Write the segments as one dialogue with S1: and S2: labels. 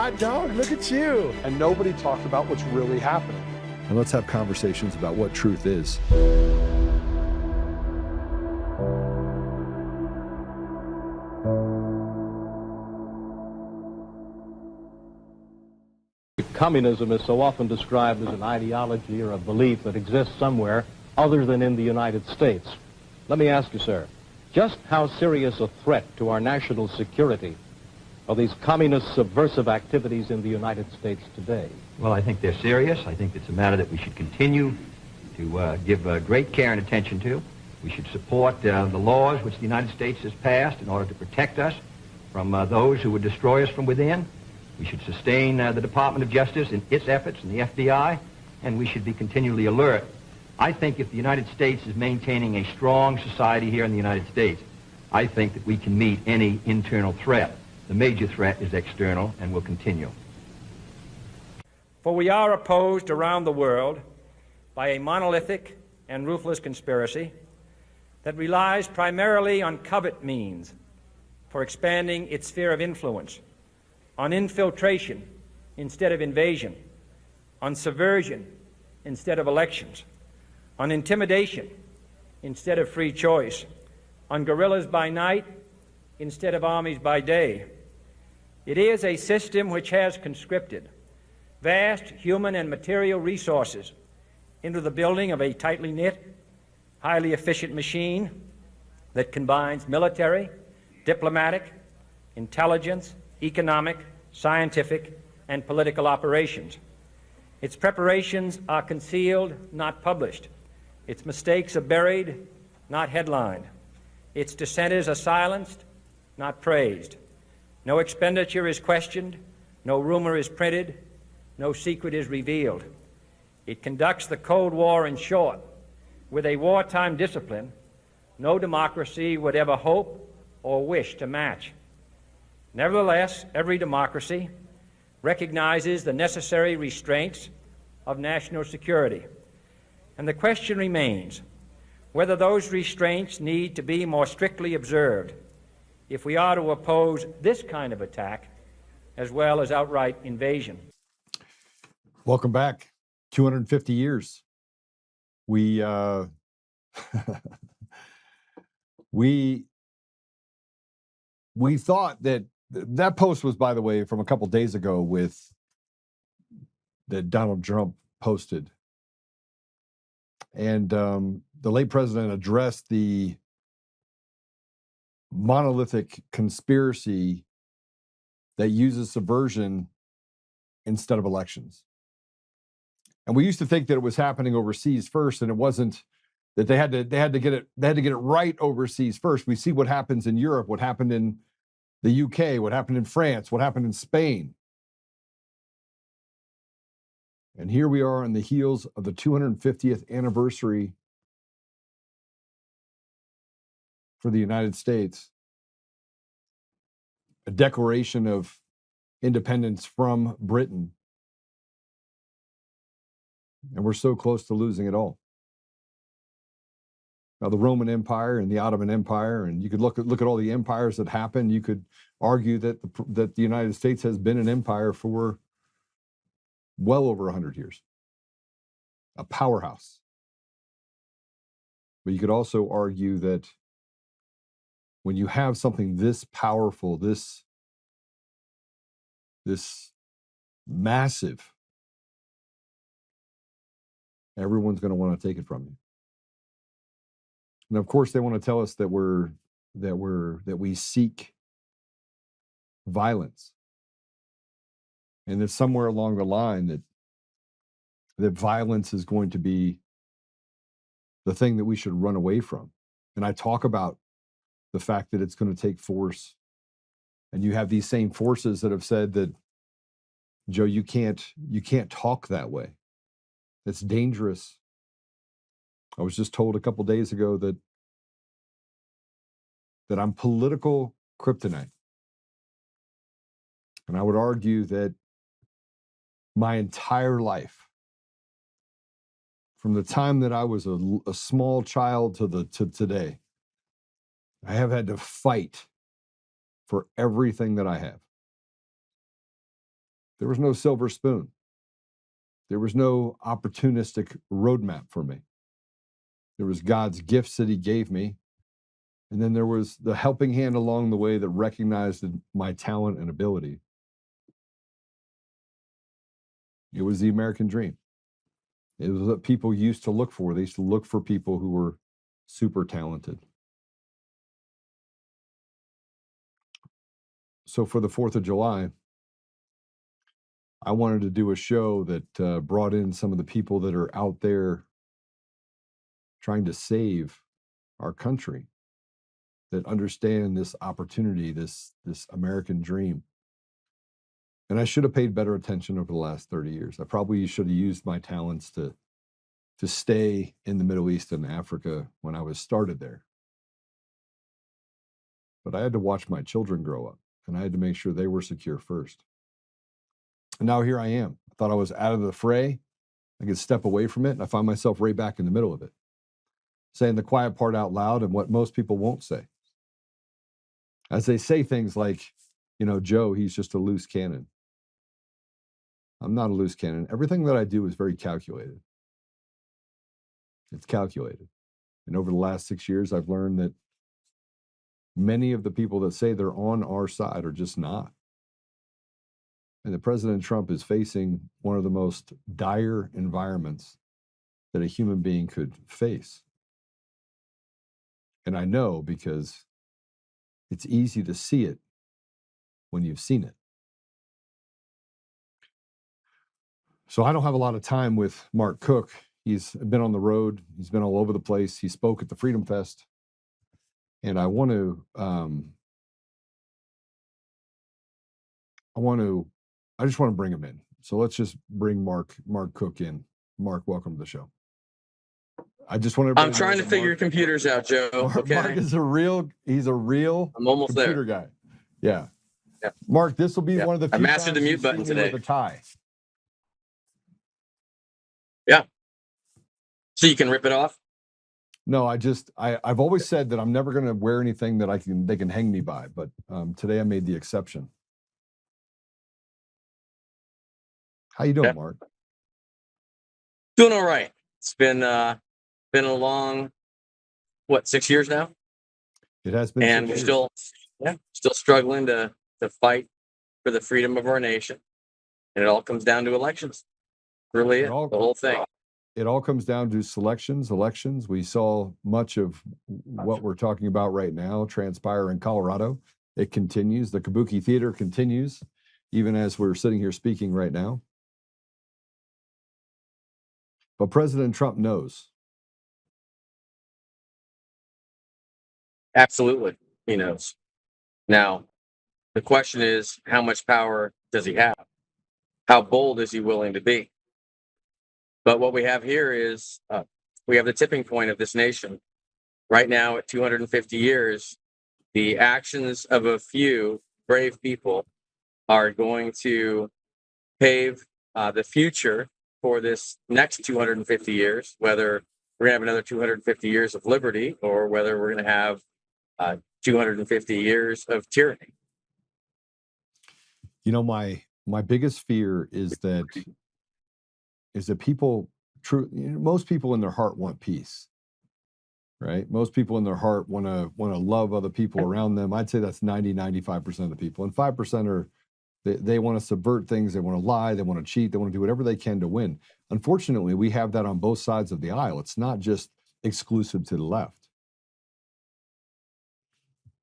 S1: hot dog. Look at you.
S2: And nobody talked about what's really happening.
S3: And let's have conversations about what truth is.
S4: Communism is so often described as an ideology or a belief that exists somewhere other than in the United States. Let me ask you, sir, just how serious a threat to our national security are these communist subversive activities in the United States today?
S5: Well, I think they're serious. I think it's a matter that we should continue to give great care and attention to. We should support the laws which the United States has passed in order to protect us from those who would destroy us from within. We should sustain the Department of Justice in its efforts and the FBI, and we should be continually alert. I think if the United States is maintaining a strong society here in the United States, I think that we can meet any internal threat. The major threat is external and will continue.
S6: For we are opposed around the world by a monolithic and ruthless conspiracy that relies primarily on covert means for expanding its sphere of influence, on infiltration instead of invasion, on subversion instead of elections, on intimidation instead of free choice, on guerrillas by night instead of armies by day. It is a system which has conscripted vast human and material resources into the building of a tightly knit, highly efficient machine that combines military, diplomatic, intelligence, economic, scientific, and political operations. Its preparations are concealed, not published. Its mistakes are buried, not headlined. Its dissenters are silenced, not praised. No expenditure is questioned, no rumor is printed, no secret is revealed. It conducts the Cold War, in short, with a wartime discipline no democracy would ever hope or wish to match. Nevertheless, every democracy recognizes the necessary restraints of national security. And the question remains whether those restraints need to be more strictly observed if we are to oppose this kind of attack as well as outright invasion.
S3: Welcome back. 250 years. We we thought that that post was, by the way, from a couple days ago that Donald Trump posted. And the late president addressed the monolithic conspiracy that uses subversion instead of elections. And we used to think that it was happening overseas first, and it wasn't. That they had to get it right overseas first. We see what happens in Europe, what happened in the UK, what happened in France, what happened in Spain. And here we are on the heels of the 250th anniversary for the United States, a declaration of independence from Britain. And we're so close to losing it all. Now, the Roman Empire and the Ottoman Empire, and you could look at all the empires that happened. You could argue that the United States has been an empire for well over 100 years, a powerhouse. But you could also argue that when you have something this powerful, this massive, everyone's going to want to take it from you. And of course, they want to tell us that we seek violence, and that somewhere along the line that violence is going to be the thing that we should run away from. And I talk about the fact that it's going to take force, and you have these same forces that have said that, Joe, you can't talk that way. It's dangerous. I was just told a couple days ago that I'm political kryptonite. And I would argue that my entire life, from the time that I was a small child to today, I have had to fight for everything that I have. There was no silver spoon. There was no opportunistic roadmap for me. There was God's gifts that he gave me. And then there was the helping hand along the way that recognized my talent and ability. It was the American dream. It was what people used to look for. They used to look for people who were super talented. So for the 4th of July, I wanted to do a show that brought in some of the people that are out there trying to save our country, that understand this opportunity, this American dream. And I should have paid better attention over the last 30 years. I probably should have used my talents to stay in the Middle East and Africa when I was started there. But I had to watch my children grow up, and I had to make sure they were secure first. And now here I am. I thought I was out of the fray. I could step away from it, and I find myself right back in the middle of it, saying the quiet part out loud and what most people won't say. As they say things like, Joe, he's just a loose cannon. I'm not a loose cannon. Everything that I do is very calculated. It's calculated. And over the last 6 years, I've learned that many of the people that say they're on our side are just not. And that President Trump is facing one of the most dire environments that a human being could face. And I know because it's easy to see it when you've seen it. So I don't have a lot of time with Mark Cook. He's been on the road. He's been all over the place. He spoke at the Freedom Fest. And I just want to bring him in. So let's just bring Mark Cook in. Mark, welcome to the show. I just want to.
S1: I'm trying to figure computers out, Joe. Okay.
S3: Mark is a real
S1: I'm almost
S3: computer
S1: there.
S3: guy. Yeah.
S1: Yeah.
S3: Mark, this will be one of the few
S1: I mastered the mute button today.
S3: with a tie.
S1: Yeah. So you can rip it off?
S3: No, I've always said that I'm never going to wear anything that they can hang me by, but today I made the exception. How you doing, Mark?
S1: Doing all right. It's been a long, 6 years now?
S3: It has been.
S1: And we're still struggling to fight for the freedom of our nation. And it all comes down to elections. Really, the whole thing.
S3: It all comes down to elections. We saw much of what we're talking about right now transpire in Colorado. It continues. The Kabuki Theater continues, even as we're sitting here speaking right now. But President Trump knows.
S1: Absolutely, he knows. Now, the question is, how much power does he have? How bold is he willing to be? But what we have here is we have the tipping point of this nation. Right now, at 250 years, the actions of a few brave people are going to pave the future for this next 250 years, whether we're going to have another 250 years of liberty or whether we're going to have 250 years of tyranny.
S3: My biggest fear is that people, most people in their heart want peace, right? Most people in their heart want to love other people around them. I'd say that's 95% of the people, and 5% are they want to subvert things. They want to lie. They want to cheat. They want to do whatever they can to win. Unfortunately, we have that on both sides of the aisle. It's not just exclusive to the left.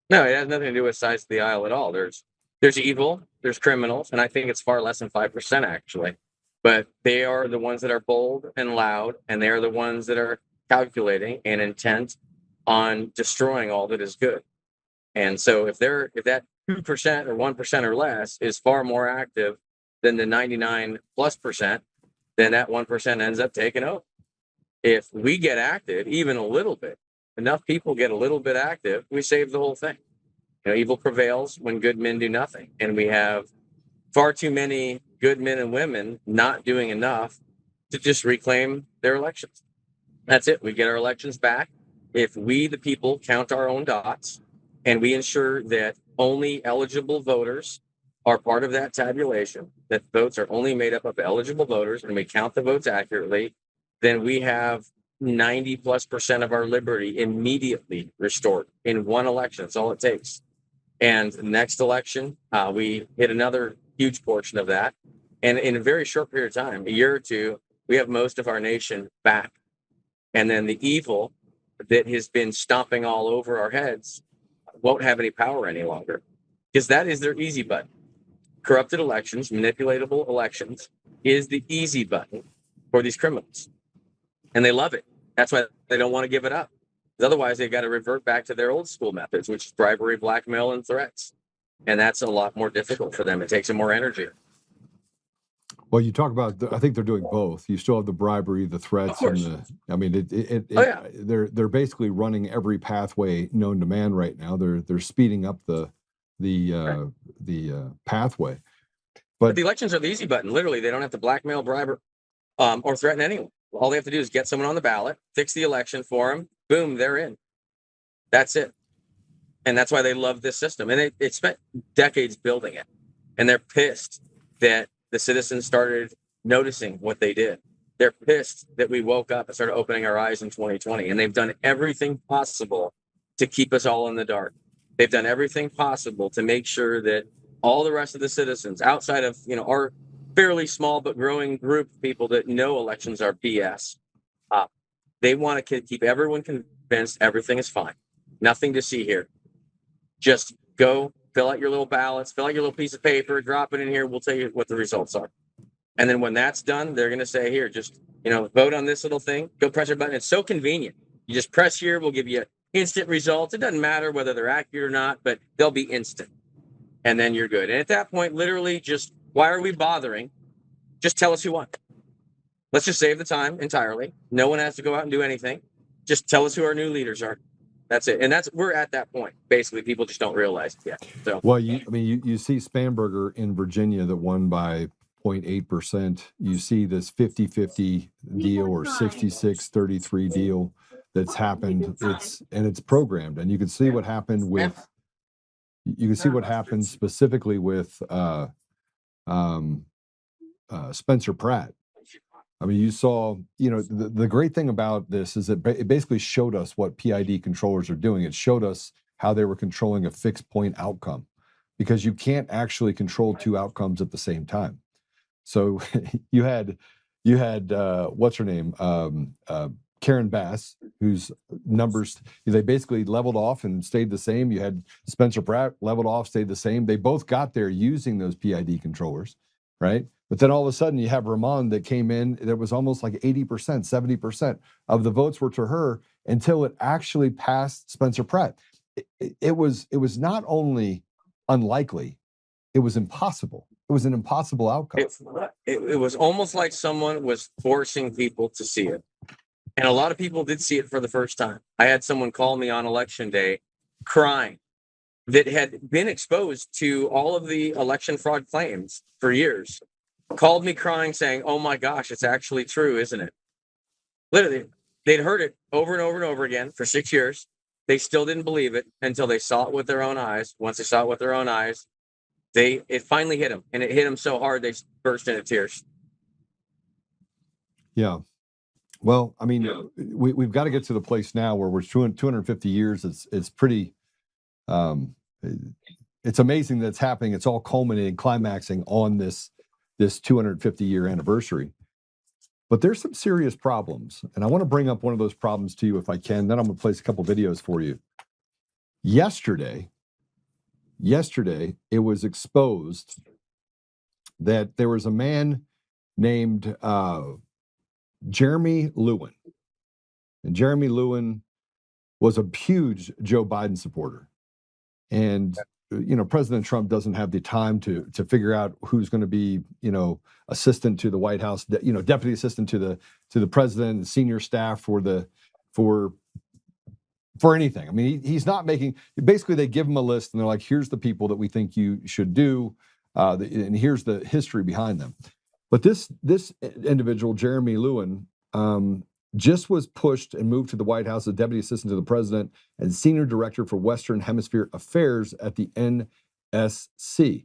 S1: No, it has nothing to do with sides of the aisle at all. There's evil, there's criminals, and I think it's far less than 5% actually. But they are the ones that are bold and loud, and they are the ones that are calculating and intent on destroying all that is good. And so if that 2% or 1% or less is far more active than the 99+%, then that 1% ends up taking over. If we get active even a little bit, enough people get a little bit active, we save the whole thing. Evil prevails when good men do nothing. And we have far too many good men and women not doing enough to just reclaim their elections. That's it. We get our elections back if we, the people, count our own dots and we ensure that only eligible voters are part of that tabulation, that votes are only made up of eligible voters, and we count the votes accurately, then we have 90+% of our liberty immediately restored in one election. That's all it takes. And next election, we hit another huge portion of that. And in a very short period of time, a year or two, we have most of our nation back. And then the evil that has been stomping all over our heads won't have any power any longer, because that is their easy button. Corrupted elections, manipulatable elections is the easy button for these criminals. And they love it. That's why they don't want to give it up. Otherwise, they've got to revert back to their old school methods, which is bribery, blackmail, and threats. And that's a lot more difficult for them. It takes them more energy.
S3: Well, you talk about, I think they're doing both. You still have the bribery, the threats, and the, I mean, they're basically running every pathway known to man right now. They're speeding up the pathway. But
S1: the elections are the easy button. Literally, they don't have to blackmail, bribe, or threaten anyone. All they have to do is get someone on the ballot, fix the election for them. Boom, they're in. That's it. And that's why they love this system. And they spent decades building it. And they're pissed that the citizens started noticing what they did. They're pissed that we woke up and started opening our eyes in 2020. And they've done everything possible to keep us all in the dark. They've done everything possible to make sure that all the rest of the citizens, outside of our fairly small but growing group of people that know elections are BS, they want to keep everyone convinced everything is fine. Nothing to see here. Just go fill out your little ballots, fill out your little piece of paper, drop it in here. We'll tell you what the results are. And then when that's done, they're going to say, here, just, vote on this little thing. Go press your button. It's so convenient. You just press here. We'll give you instant results. It doesn't matter whether they're accurate or not, but they'll be instant. And then you're good. And at that point, literally just, why are we bothering? Just tell us who won. Let's just save the time entirely. No one has to go out and do anything. Just tell us who our new leaders are. That's it. And we're at that point. Basically, people just don't realize it yet. So,
S3: well, you see Spanberger in Virginia that won by 0.8%. You see this 50-50 deal or 66-33 deal that's happened. It's programmed, and you can see what happened with. You can see what happened specifically with Spencer Pratt. I mean, you saw, the great thing about this is that it basically showed us what PID controllers are doing. It showed us how they were controlling a fixed point outcome, because you can't actually control two outcomes at the same time. So you had what's her name? Karen Bass, whose numbers, they basically leveled off and stayed the same. You had Spencer Pratt, leveled off, stayed the same. They both got there using those PID controllers, right? But then all of a sudden you have Ramon that came in, that was almost like 80%, 70% of the votes were to her until it actually passed Spencer Pratt. It was not only unlikely, it was impossible. It was an impossible outcome.
S1: It was almost like someone was forcing people to see it. And a lot of people did see it for the first time. I had someone call me on election day crying, that had been exposed to all of the election fraud claims for years. Called me crying saying, oh my gosh, it's actually true, isn't it? Literally, they'd heard it over and over and over again for 6 years. They still didn't believe it until they saw it with their own eyes. Once they saw it with their own eyes, it finally hit them. And it hit them so hard, they burst into tears.
S3: Yeah. Well, I mean, we've got to get to the place now where we're 250 years. It's pretty, it's amazing that it's happening. It's all culminating, climaxing on this 250-year anniversary. But there's some serious problems. And I want to bring up one of those problems to you if I can. Then I'm going to place a couple videos for you. Yesterday, it was exposed that there was a man named Jeremy Lewin. And Jeremy Lewin was a huge Joe Biden supporter. And President Trump doesn't have the time to figure out who's going to be, assistant to the White House, deputy assistant to the president and senior staff for anything. I mean, he's not making. Basically, they give him a list and they're like, "Here's the people that we think you should do, and here's the history behind them." But this individual, Jeremy Lewin, just was pushed and moved to the White House as deputy assistant to the president and senior director for Western Hemisphere Affairs at the NSC.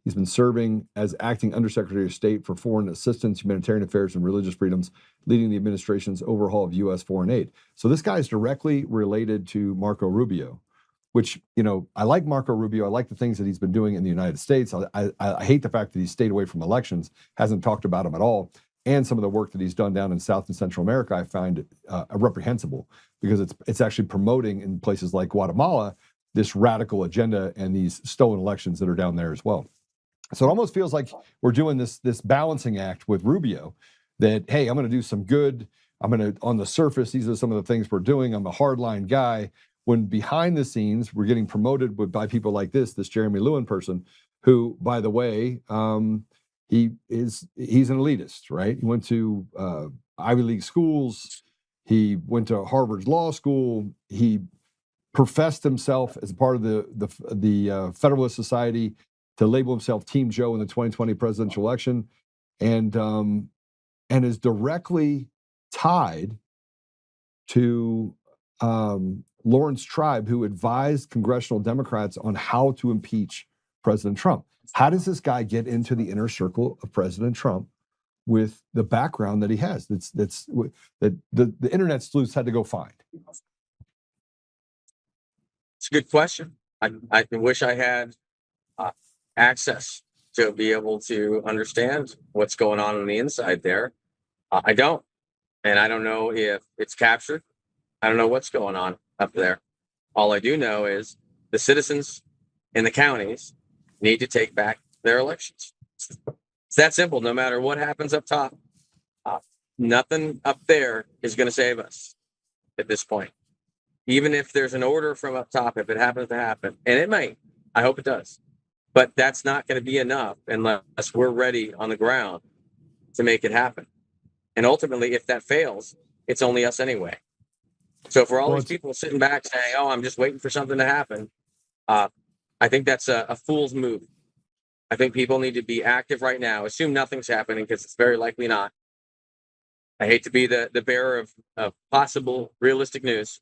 S3: He's been serving as acting Undersecretary of State for Foreign Assistance, Humanitarian Affairs, and Religious Freedoms, leading the administration's overhaul of U.S. foreign aid. So this guy is directly related to Marco Rubio, which, I like Marco Rubio. I like the things that he's been doing in the United States. I hate the fact that he's stayed away from elections, hasn't talked about them at all. And some of the work that he's done down in South and Central America, I find reprehensible, because it's actually promoting in places like Guatemala this radical agenda and these stolen elections that are down there as well. So it almost feels like we're doing this balancing act with Rubio, that, hey, I'm going to do some good. I'm going to, on the surface, these are some of the things we're doing. I'm a hardline guy. When behind the scenes, we're getting promoted by people like this Jeremy Lewin person, who, by the way, he's an elitist, right? He went to Ivy League schools. He went to Harvard Law School. He professed himself as part of the Federalist Society to label himself Team Joe in the 2020 presidential election, and is directly tied to Lawrence Tribe, who advised congressional Democrats on how to impeach President Trump. How does this guy get into the inner circle of President Trump with the background that he has? That the internet sleuths had to go find.
S1: It's a good question. I wish I had access to be able to understand what's going on the inside there. I don't, and I don't know if it's captured. I don't know what's going on up there. All I do know is the citizens in the counties need to take back their elections. It's that simple. No matter what happens up top, nothing up there is going to save us at this point. Even if there's an order from up top, if it happens to happen, and it might, I hope it does, but that's not going to be enough unless we're ready on the ground to make it happen. And ultimately, if that fails, it's only us anyway. So for all these people sitting back saying, "Oh, I'm just waiting for something to happen," I think that's a fool's move. I think people need to be active right now. Assume nothing's happening, because it's very likely not. I hate to be the bearer of possible realistic news,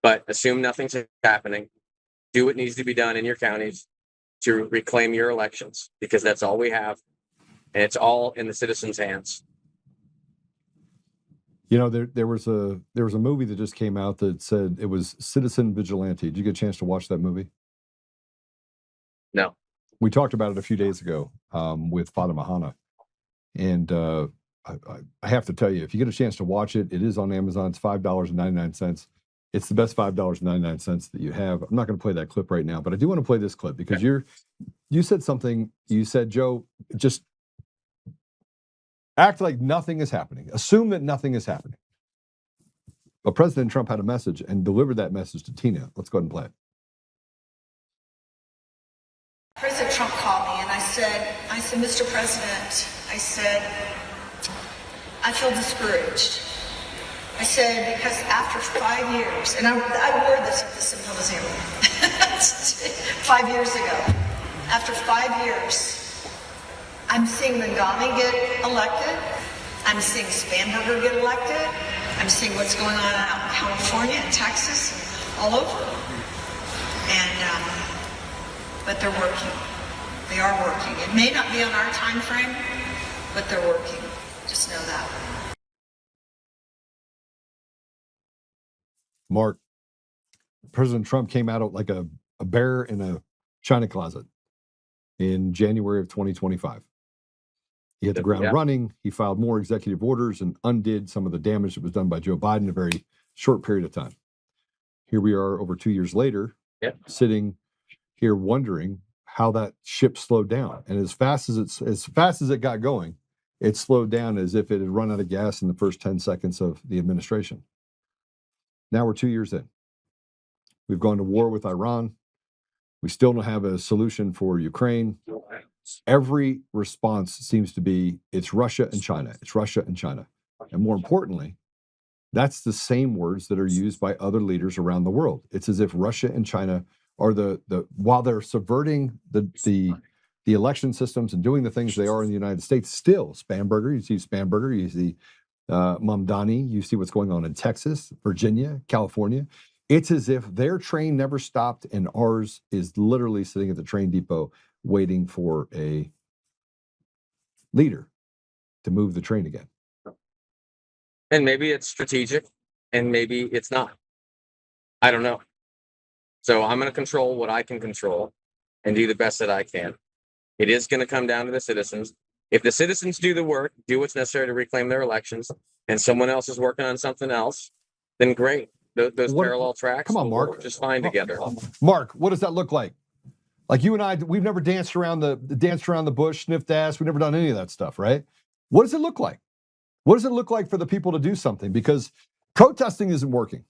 S1: but assume nothing's happening. Do what needs to be done in your counties to reclaim your elections, because that's all we have, and it's all in the citizens' hands.
S3: There was a movie that just came out that said it was Citizen Vigilante. Did you get a chance to watch that movie?
S1: No.
S3: We talked about it a few days ago with Father Mahana, and I have to tell you, if you get a chance to watch it, it is on Amazon. It's $5.99. It's the best $5.99 that you have. I'm not going to play that clip right now, but I do want to play this clip, because you said something. You said, Joe, just act like nothing is happening. Assume that nothing is happening. But President Trump had a message and delivered that message to Tina. Let's go ahead and play it.
S7: President Trump called me and I said, Mr. President, I said, I feel discouraged. I said, because after 5 years, and I wore this at the symposium 5 years ago. After 5 years, I'm seeing Ngami get elected. I'm seeing Spanberger get elected. I'm seeing what's going on out in California and Texas, all over. And, but they're working. They are working. It may not be on our time frame, but they're working. Just know that.
S3: Mark, President Trump came out like a bear in a china closet in January of 2025. He hit the ground running. He filed more executive orders and undid some of the damage that was done by Joe Biden in a very short period of time. Here we are over 2 years later, sitting here wondering how that ship slowed down. And as fast as it got going, it slowed down as if it had run out of gas in the first 10 seconds of the administration. Now we're 2 years in. We've gone to war with Iran. We still don't have a solution for Ukraine. Every response seems to be, it's Russia and China. It's Russia and China. And more importantly, that's the same words that are used by other leaders around the world. It's as if Russia and China are while they're subverting the election systems and doing the things they are in the United States, still Spanberger, you see Spanberger, you see Mamdani, you see what's going on in Texas, Virginia, California. It's as if their train never stopped and ours is literally sitting at the train depot waiting for a leader to move the train again.
S1: And maybe it's strategic and maybe it's not. I don't know. So I'm going to control what I can control and do the best that I can. It is going to come down to the citizens. If the citizens do the work, do what's necessary to reclaim their elections, and someone else is working on something else, then great. Those parallel tracks
S3: come on,
S1: will
S3: Mark.
S1: work just fine together.
S3: Mark, what does that look like? Like you and I, we've never danced around the bush, sniffed ass. We've never done any of that stuff, right? What does it look like? What does it look like for the people to do something? Because protesting isn't working.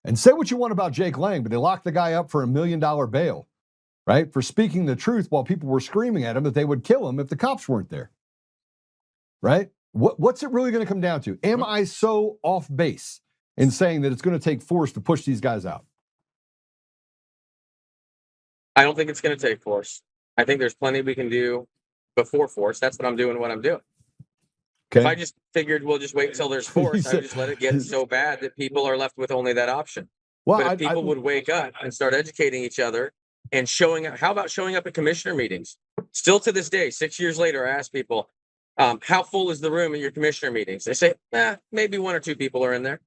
S3: And say what you want about Jake Lang, but they locked the guy up for $1 million bail, right? For speaking the truth while people were screaming at him that they would kill him if the cops weren't there, right? What's it really going to come down to? Am I so off base in saying that it's going to take force to push these guys out?
S1: I don't think it's going to take force. I think there's plenty we can do before force. That's what I'm doing.
S3: Okay.
S1: If I just figured we'll just wait until there's force, I would just let it get so bad that people are left with only that option.
S3: Well,
S1: but if people would wake up and start educating each other and showing up, how about showing up at commissioner meetings? Still to this day, 6 years later, I ask people, how full is the room at your commissioner meetings? They say, maybe 1 or 2 people are in there.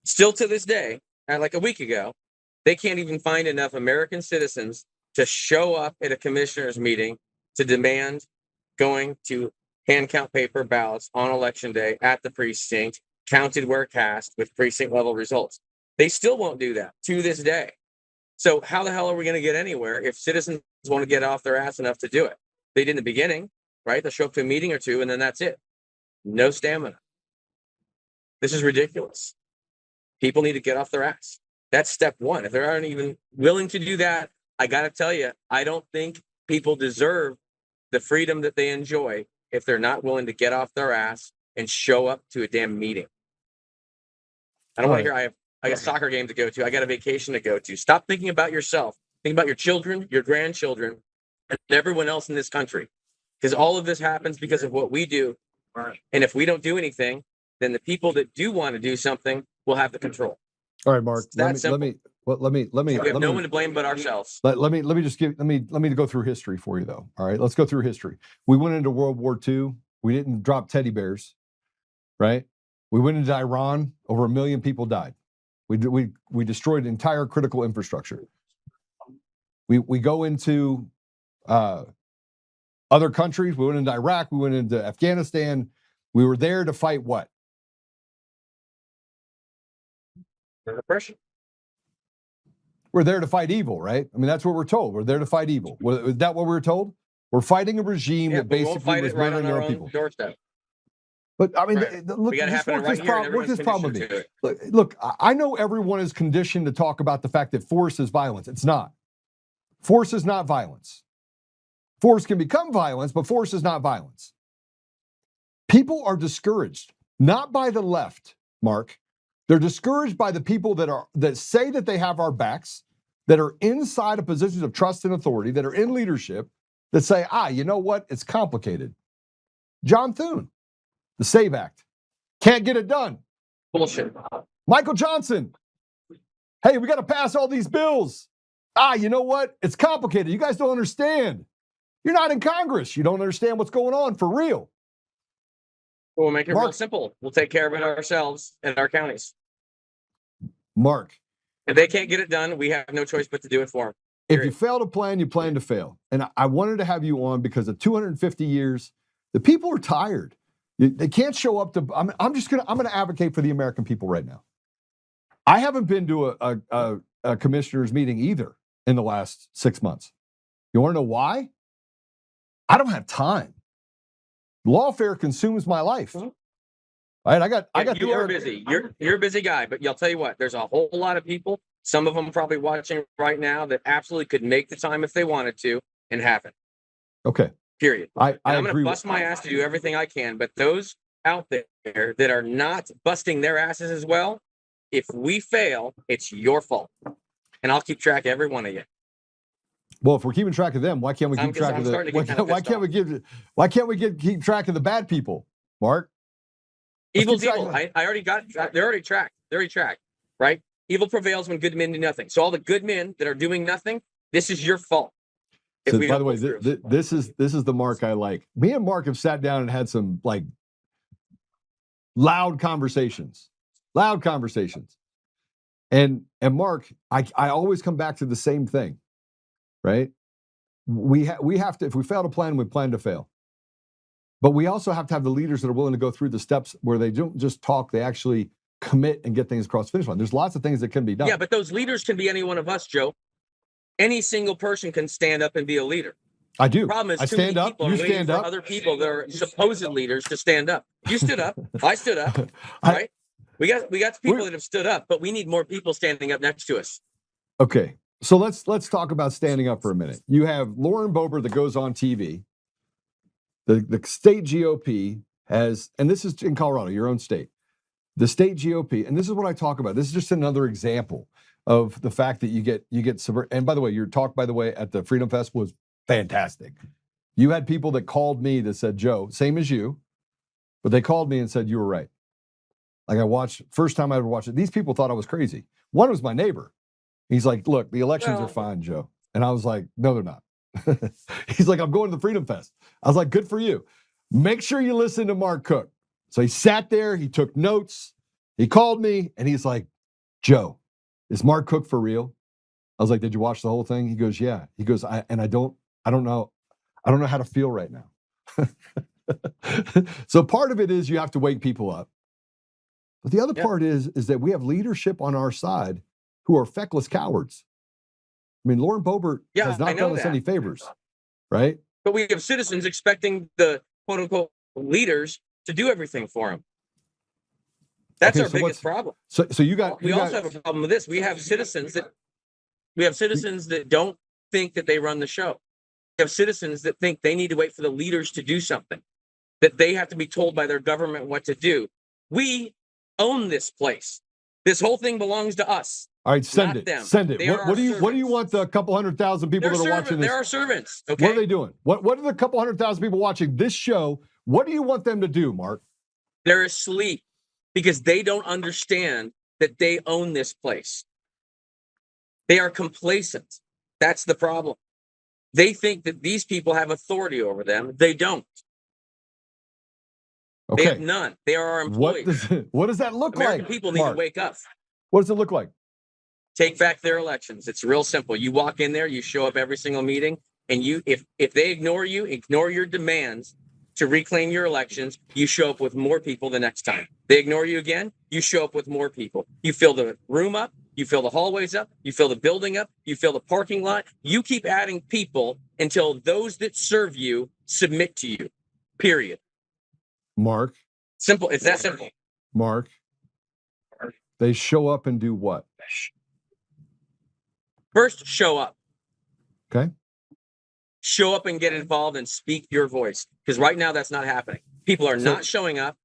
S1: Still to this day, like a week ago, they can't even find enough American citizens to show up at a commissioner's meeting to demand going to hand count paper ballots on election day at the precinct, counted where cast with precinct level results. They still won't do that to this day. So how the hell are we going to get anywhere if citizens want to get off their ass enough to do it? They did in the beginning, right? They'll show up to a meeting or 2 and then that's it. No stamina. This is ridiculous. People need to get off their ass. That's step 1. If they aren't even willing to do that, I got to tell you, I don't think people deserve the freedom that they enjoy if they're not willing to get off their ass and show up to a damn meeting. I don't want to hear I got a soccer game to go to. I got a vacation to go to. Stop thinking about yourself. Think about your children, your grandchildren, and everyone else in this country. Because all of this happens because of what we do. And if we don't do anything, then the people that do want to do something will have the control.
S3: All right, Mark.
S1: Let me we have no one to blame but ourselves.
S3: Let me go through history for you though. All right, let's go through history. We went into World War II. We didn't drop teddy bears, right? We went into Iran. Over 1 million people died. We destroyed entire critical infrastructure. We go into other countries. We went into Iraq. We went into Afghanistan. We were there to fight what?
S1: Repression.
S3: We're there to fight evil, right? I mean, that's what we're told. We're there to fight evil. Is that what we were told? We're fighting a regime that basically was murdering their own people.
S1: Doorstep.
S3: But I mean,
S1: look,
S3: this problem with me. Look, I know everyone is conditioned to talk about the fact that force is violence. It's not. Force is not violence. Force can become violence, but force is not violence. People are discouraged, not by the left, Mark. They're discouraged by the people that say that they have our backs, that are inside of positions of trust and authority, that are in leadership, that say, you know what? It's complicated. John Thune, the SAVE Act, can't get it done.
S1: Bullshit.
S3: Michael Johnson, hey, we got to pass all these bills. You know what? It's complicated. You guys don't understand. You're not in Congress. You don't understand what's going on for real.
S1: We'll make it real simple. We'll take care of it ourselves in our counties.
S3: Mark.
S1: If they can't get it done, we have no choice but to do it for them.
S3: If you fail to plan, you plan to fail. And I wanted to have you on because of 250 years, the people are tired. They can't show up to, I'm going to advocate for the American people right now. I haven't been to a commissioner's meeting either in the last 6 months. You want to know why? I don't have time. Lawfare consumes my life.
S1: Mm-hmm.
S3: Right? I got
S1: you are busy. You're a busy guy, but I'll tell you what, there's a whole lot of people, some of them probably watching right now, that absolutely could make the time if they wanted to and haven't.
S3: Okay.
S1: Period. I'm going to bust my ass to do everything I can, but those out there that are not busting their asses as well, if we fail, it's your fault. And I'll keep track of every one of you.
S3: Well, if we're keeping track of them, why can't we keep track of why can't we keep track of the bad people, Mark?
S1: Evil's evil. They're already tracked, right? Evil prevails when good men do nothing. So all the good men that are doing nothing, this is your fault. If
S3: So,
S1: we
S3: by
S1: don't
S3: the way,
S1: go through.
S3: this is the Mark I like. Me and Mark have sat down and had some like loud conversations. And Mark, I always come back to the same thing, right? We have to, if we fail to plan, we plan to fail. But we also have to have the leaders that are willing to go through the steps where they don't just talk, they actually commit and get things across the finish line. There's lots of things that can be done.
S1: Yeah, but those leaders can be any one of us, Joe. Any single person can stand up and be a leader.
S3: I do.
S1: The problem is
S3: I
S1: too many
S3: stand up.
S1: people are
S3: You
S1: waiting
S3: stand
S1: for
S3: up.
S1: other people that are supposed leaders to stand up. You stood up. I stood up. Right? We got people that have stood up, but we need more people standing up next to us.
S3: Okay. So let's talk about standing up for a minute. You have Lauren Boebert that goes on TV. The state GOP has, and this is in Colorado, your own state, the state GOP, and this is what I talk about. This is just another example of the fact that you get subvert. And by the way, your talk, by the way, at the Freedom Fest was fantastic. You had people that called me that said, Joe, same as you, but they called me and said, you were right. Like I watched, first time I ever watched it. These people thought I was crazy. One was my neighbor. He's like, look, the elections are fine, Joe. And I was like, no, they're not. He's like, I'm going to the Freedom Fest. I was like, good for you. Make sure you listen to Mark Cook. So he sat there, he took notes, he called me, and he's like, Joe, is Mark Cook for real? I was like, did you watch the whole thing? He goes, yeah. He goes, I don't know how to feel right now. So part of it is you have to wake people up. But the other part is that we have leadership on our side who are feckless cowards. I mean, Lauren Boebert has not done us any favors, right?
S1: But we have citizens expecting the quote unquote leaders to do everything for them. That's our biggest problem.
S3: So you got.
S1: We also have a problem with this. We have citizens that don't think that they run the show. We have citizens that think they need to wait for the leaders to do something, that they have to be told by their government what to do. We own this place. This whole thing belongs to us.
S3: All right, send it.
S1: Them.
S3: Send it.
S1: They
S3: What do you want the couple 100,000 people that are watching this?
S1: There are servants. Okay.
S3: What are they doing? What are the couple 100,000 people watching this show? What do you want them to do, Mark?
S1: They're asleep because they don't understand that they own this place. They are complacent. That's the problem. They think that these people have authority over them. They don't.
S3: Okay.
S1: They have none. They are our employees.
S3: What does that look
S1: American
S3: like?
S1: People need to wake up.
S3: What does it look like?
S1: Take back their elections. It's real simple. You walk in there, you show up every single meeting, and if they ignore you, ignore your demands to reclaim your elections, you show up with more people the next time. They ignore you again, you show up with more people. You fill the room up, you fill the hallways up, you fill the building up, you fill the parking lot. You keep adding people until those that serve you submit to you. Period.
S3: Mark.
S1: Simple. It's that simple.
S3: Mark. They show up and do what?
S1: First, show up.
S3: Okay.
S1: Show up and get involved and speak your voice. Because right now that's not happening. People are not showing up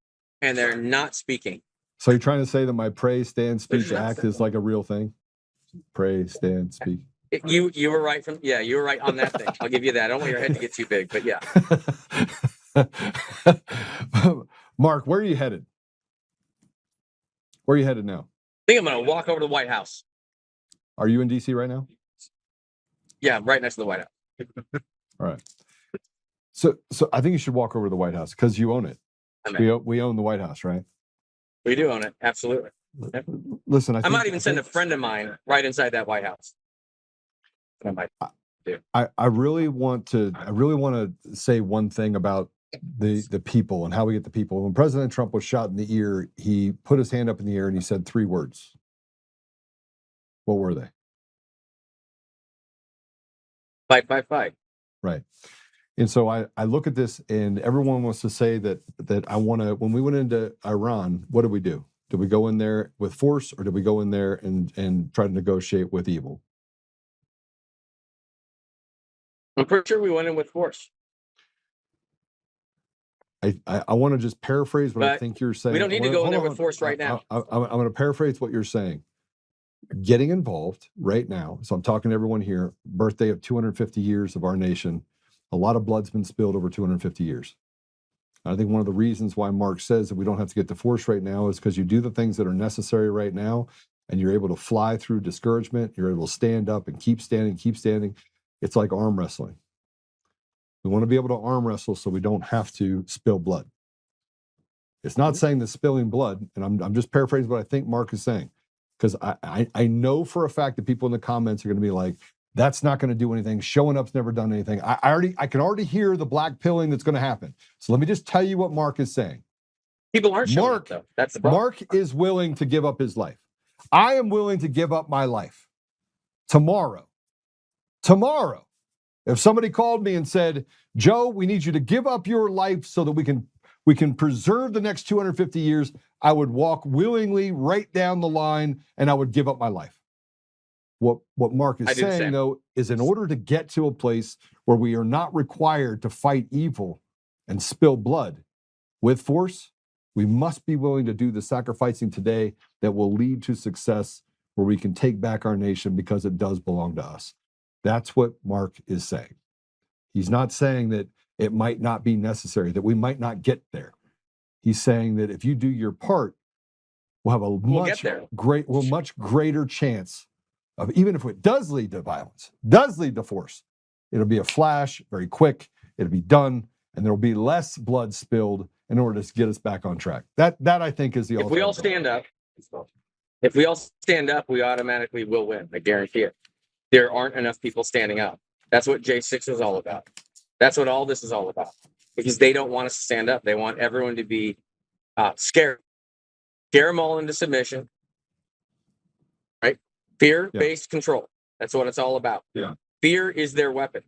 S1: and they're not speaking.
S3: So you're trying to say that my pray, stand, speak, act is like a real thing? Pray, stand, speak.
S1: You were right you were right on that thing. I'll give you that. I don't want your head to get too big, but yeah.
S3: Mark, where are you headed? Where are you headed now?
S1: I think I'm going to walk over to the White House.
S3: Are you in DC right now?
S1: Yeah, I'm right next to the White House.
S3: All right. So I think you should walk over to the White House because you own it. We own the White House, right?
S1: We do own it. Absolutely. Yep.
S3: Listen,
S1: I might even send a friend of mine right inside that White House. I might do.
S3: I really want to say one thing about the people and how we get the people. When President Trump was shot in the ear, he put his hand up in the air and he said 3 words. What were they?
S1: Fight, fight, fight.
S3: Right. And so I look at this and everyone wants to say that I want to, when we went into Iran, what did we do? Did we go in there with force or did we go in there and try to negotiate with evil?
S1: I'm pretty sure we went in with force.
S3: I want to just paraphrase what I think you're saying.
S1: We don't need to go in there with force right now.
S3: I'm going to paraphrase what you're saying. Getting involved right now. So I'm talking to everyone here. Birthday of 250 years of our nation. A lot of blood's been spilled over 250 years. I think one of the reasons why Mark says that we don't have to get to force right now is because you do the things that are necessary right now and you're able to fly through discouragement. You're able to stand up and keep standing. It's like arm wrestling. We want to be able to arm wrestle so we don't have to spill blood. It's not saying that spilling blood, and I'm just paraphrasing what I think Mark is saying, because I know for a fact that people in the comments are going to be like, that's not going to do anything. Showing up's never done anything. I can already hear the black pilling that's going to happen. So let me just tell you what Mark is saying.
S1: People aren't showing up, though. That's the problem.
S3: Mark is willing to give up his life. I am willing to give up my life tomorrow. Tomorrow. If somebody called me and said, Joe, we need you to give up your life so that we can preserve the next 250 years, I would walk willingly right down the line and I would give up my life. What Mark is saying, though, is in order to get to a place where we are not required to fight evil and spill blood with force, we must be willing to do the sacrificing today that will lead to success where we can take back our nation because it does belong to us. That's what Mark is saying. He's not saying that it might not be necessary, that we might not get there. He's saying that if you do your part, we'll have a much greater chance of, even if it does lead to violence, does lead to force, it'll be a flash, very quick, it'll be done, and there'll be less blood spilled in order to get us back on track. That I think is the
S1: alternative. If we all stand up, we automatically will win. I guarantee it. There aren't enough people standing up. That's what J6 is all about. That's what all this is all about. Because they don't want us to stand up. They want everyone to be scared. Scare them all into submission. Right? Fear-based control. That's what it's all about.
S3: Yeah.
S1: Fear is their weapon.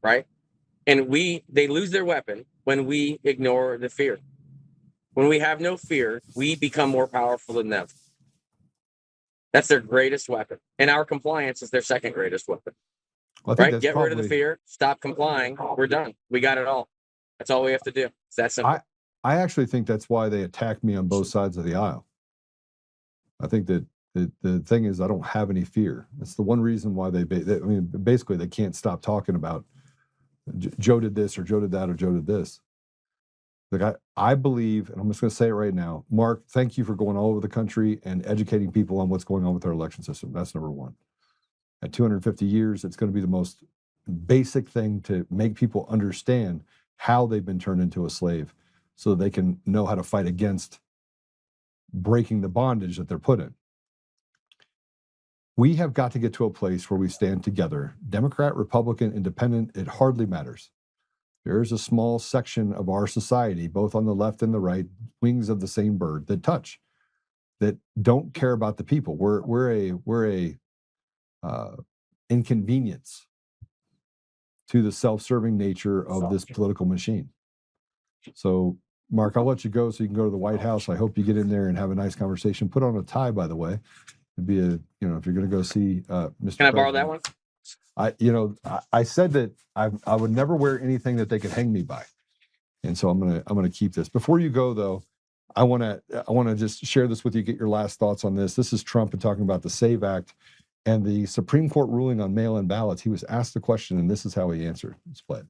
S1: Right? And they lose their weapon when we ignore the fear. When we have no fear, we become more powerful than them. That's their greatest weapon. And our compliance is their second greatest weapon.
S3: Well,
S1: right? Get rid of the fear. Stop complying. We're done. We got it all. That's all we have to do. It's that simple.
S3: I actually think that's why they attack me on both sides of the aisle. I think that the thing is I don't have any fear. That's the one reason why basically they can't stop talking about Joe did this or Joe did that or Joe did this. Like I believe, and I'm just going to say it right now, Mark, thank you for going all over the country and educating people on what's going on with our election system. That's number one. At 250 years, it's going to be the most basic thing to make people understand how they've been turned into a slave so they can know how to fight against breaking the bondage that they're put in. We have got to get to a place where we stand together. Democrat, Republican, Independent, it hardly matters. There is a small section of our society, both on the left and the right, wings of the same bird, that touch, that don't care about the people. We're a inconvenience to the self-serving nature of this political machine. So, Mark, I'll let you go so you can go to the White House. I hope you get in there and have a nice conversation. Put on a tie, by the way. It'd be if you're going to go see Mr.
S1: Can I borrow that one?
S3: I said that I would never wear anything that they could hang me by, and so I'm gonna keep this. Before you go, though, I want to just share this with you. Get your last thoughts on this. This is Trump and talking about the SAVE Act and the Supreme Court ruling on mail-in ballots. He was asked the question, and this is how he answered. Let's play it.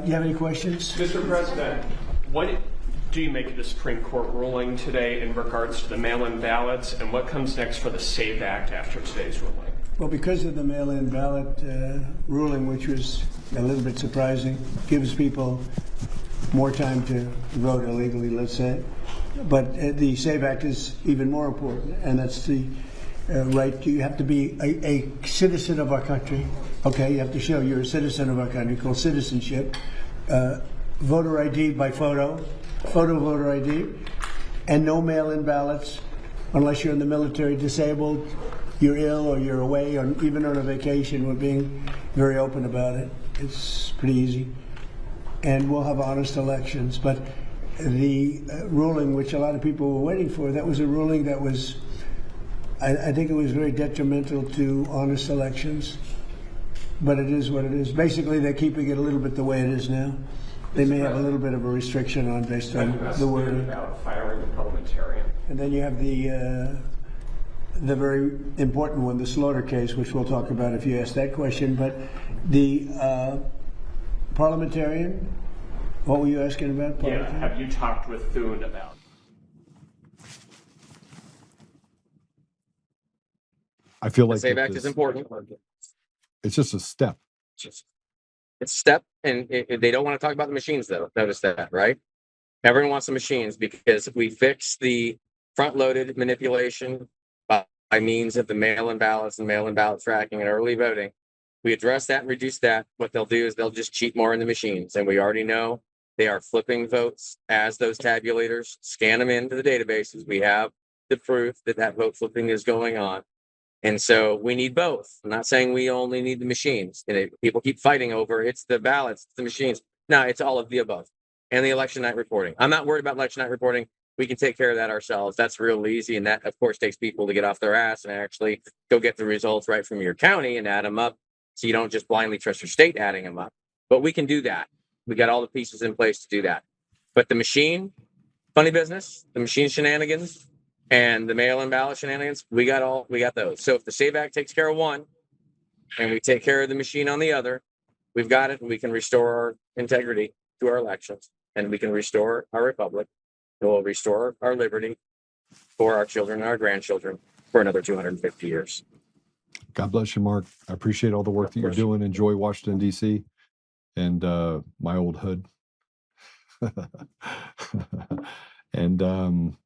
S8: You have any questions?
S9: Mr. President, what do you make of the Supreme Court ruling today in regards to the mail-in ballots, and what comes next for the SAVE Act after today's ruling?
S8: Well, because of the mail-in ballot ruling, which was a little bit surprising, gives people more time to vote illegally, let's say. But the SAVE Act is even more important, and that's the right. You have to be a citizen of our country. Okay, you have to show you're a citizen of our country, called citizenship. Voter ID by photo voter ID, and no mail-in ballots unless you're in the military, disabled, you're ill, or you're away, or even on a vacation. We're being very open about it. It's pretty easy. And we'll have honest elections. But the ruling, which a lot of people were waiting for, that was a ruling that was, I think it was very detrimental to honest elections. But it is what it is. Basically, they're keeping it a little bit the way it is now. They may have a little bit of a restriction on based on the wording.
S9: About firing a parliamentarian.
S8: And then you have the very important one, the Slaughter case, which we'll talk about if you ask that question. But the parliamentarian, what were you asking about?
S9: Yeah, have you talked with Thune about?
S3: I feel like
S1: the SAVE Act is important.
S3: It's just a step.
S1: It's step, and they don't want to talk about the machines though. Notice that, right? Everyone wants the machines because we fix the front-loaded manipulation by means of the mail-in ballots and mail-in ballot tracking and early voting. We address that and reduce that. What they'll do is they'll just cheat more in the machines, and we already know they are flipping votes as those tabulators scan them into the databases. We have the proof that that vote flipping is going on. And so we need both. I'm not saying we only need the machines. And people keep fighting over it's the ballots, it's the machines. No, it's all of the above. And the election night reporting. I'm not worried about election night reporting. We can take care of that ourselves. That's real easy. And that, of course, takes people to get off their ass and actually go get the results right from your county and add them up. So you don't just blindly trust your state adding them up. But we can do that. We got all the pieces in place to do that. But the machine, funny business, the machine shenanigans, and the mail-in ballot shenanigans, we got those. So if the SAVE Act takes care of one and we take care of the machine on the other, we've got it, and we can restore our integrity to our elections, and we can restore our republic, and we'll restore our liberty for our children and our grandchildren for another 250 years.
S3: God bless you, Mark. I appreciate all the work that you're doing. Enjoy Washington, D.C. and my old hood. And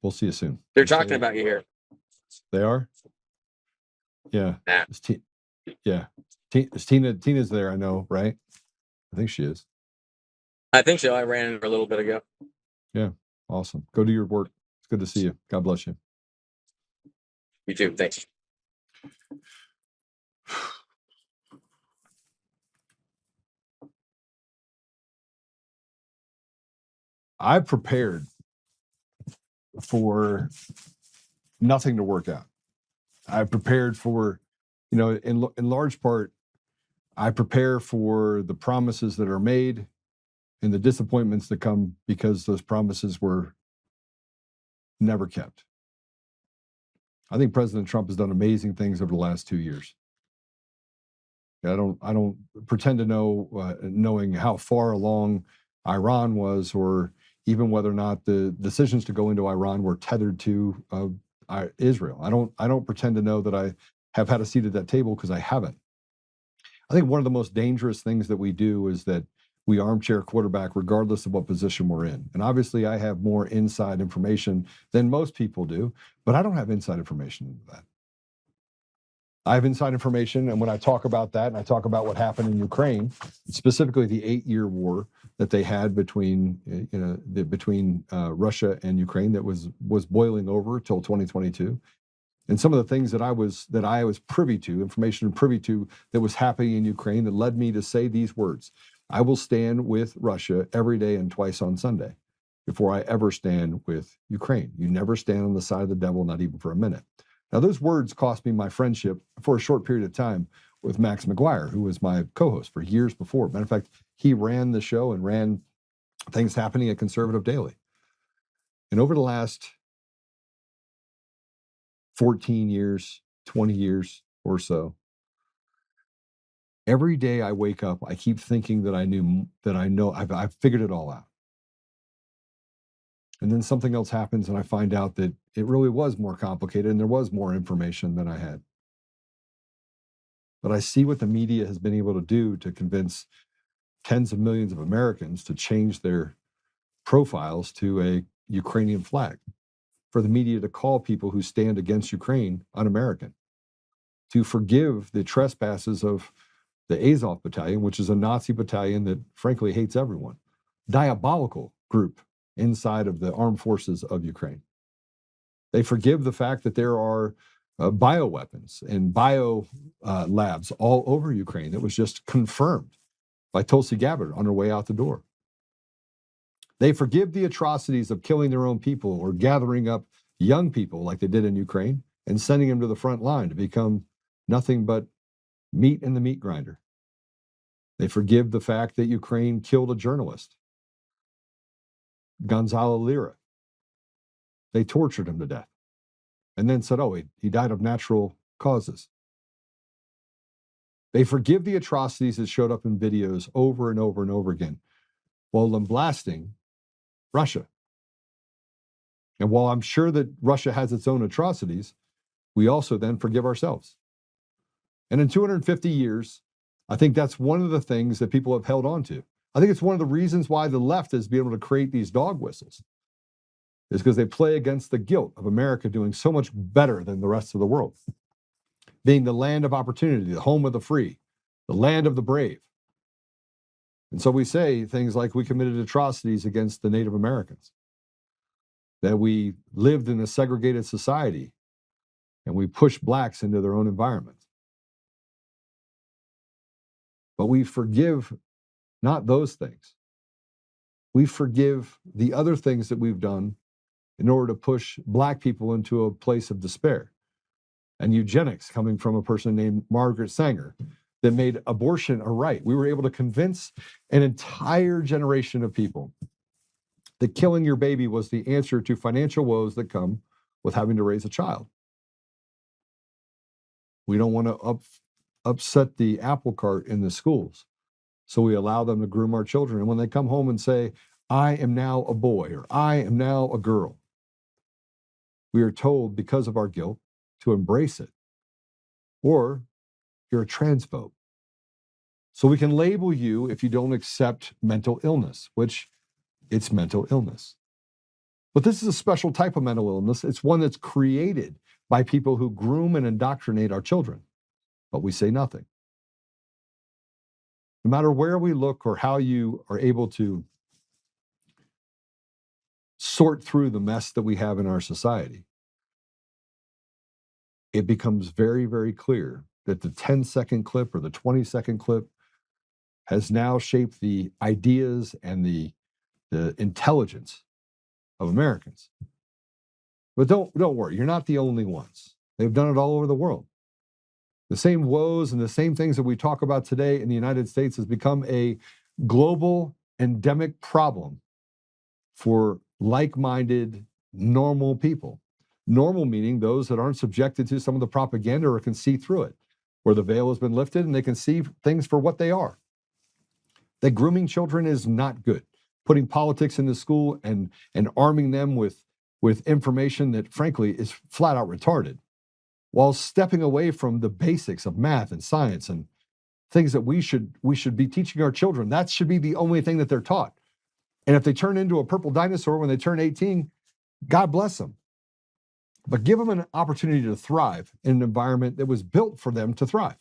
S3: we'll see you soon.
S1: They're talking about you here.
S3: They are? Yeah.
S1: Nah.
S3: Yeah. Tina's there, I know, right? I think she is.
S1: I think so. I ran into her a little bit ago.
S3: Yeah. Awesome. Go do your work. It's good to see you. God bless you.
S1: You too. Thanks.
S3: I prepared for nothing to work out. I prepared for, in large part, I prepare for the promises that are made and the disappointments that come because those promises were never kept. I think President Trump has done amazing things over the last 2 years. I don't pretend to know knowing how far along Iran was, or even whether or not the decisions to go into Iran were tethered to Israel. I don't pretend to know that I have had a seat at that table, because I haven't. I think one of the most dangerous things that we do is that we armchair quarterback regardless of what position we're in. And obviously I have more inside information than most people do, but I don't have inside information into that. I have inside information, and when I talk about that, and I talk about what happened in Ukraine, specifically the 8-year war that they had between Russia and Ukraine that was boiling over till 2022, and some of the things that I was privy to, information privy to, that was happening in Ukraine, that led me to say these words: I will stand with Russia every day and twice on Sunday before I ever stand with Ukraine. You never stand on the side of the devil, not even for a minute. Now, those words cost me my friendship for a short period of time with Max McGuire, who was my co-host for years before. Matter of fact, he ran the show and ran Things Happening at Conservative Daily. And over the last 14 years, 20 years or so, every day I wake up, I keep thinking that I've figured it all out. And then something else happens, and I find out that it really was more complicated and there was more information than I had. But I see what the media has been able to do to convince tens of millions of Americans to change their profiles to a Ukrainian flag, for the media to call people who stand against Ukraine un-American, to forgive the trespasses of the Azov Battalion, which is a Nazi battalion that frankly hates everyone, diabolical group inside of the armed forces of Ukraine. They forgive the fact that there are bioweapons and bio labs all over Ukraine. That was just confirmed by Tulsi Gabbard on her way out the door. They forgive the atrocities of killing their own people, or gathering up young people like they did in Ukraine and sending them to the front line to become nothing but meat in the meat grinder. They forgive the fact that Ukraine killed a journalist, Gonzalo Lira. They tortured him to death and then said, oh, he died of natural causes. They forgive the atrocities that showed up in videos over and over and over again, while blasting Russia. And while I'm sure that Russia has its own atrocities, we also then forgive ourselves. And in 250 years, I think that's one of the things that people have held on to. I think it's one of the reasons why the left has been able to create these dog whistles, is because they play against the guilt of America doing so much better than the rest of the world, being the land of opportunity, the home of the free, the land of the brave. And so we say things like we committed atrocities against the Native Americans, that we lived in a segregated society, and we pushed blacks into their own environment. But we forgive not those things. We forgive the other things that we've done in order to push black people into a place of despair. And eugenics, coming from a person named Margaret Sanger, that made abortion a right. We were able to convince an entire generation of people that killing your baby was the answer to financial woes that come with having to raise a child. We don't want to upset the apple cart in the schools, so we allow them to groom our children. And when they come home and say, I am now a boy, or I am now a girl, we are told, because of our guilt, to embrace it. Or you're a transphobe. So we can label you if you don't accept mental illness, which it's mental illness. But this is a special type of mental illness. It's one that's created by people who groom and indoctrinate our children. But we say nothing. No matter where we look or how you are able to sort through the mess that we have in our society, it becomes very, very clear that the 10-second clip or the 20-second clip has now shaped the ideas and the intelligence of Americans. But don't worry, you're not the only ones. They've done it all over the world. The same woes and the same things that we talk about today in the United States has become a global endemic problem for like-minded, normal people. Normal meaning those that aren't subjected to some of the propaganda or can see through it, where the veil has been lifted and they can see things for what they are. That grooming children is not good. Putting politics into school and arming them with information that frankly is flat out retarded, while stepping away from the basics of math and science and things that we should be teaching our children. That should be the only thing that they're taught. And if they turn into a purple dinosaur when they turn 18, God bless them. But give them an opportunity to thrive in an environment that was built for them to thrive.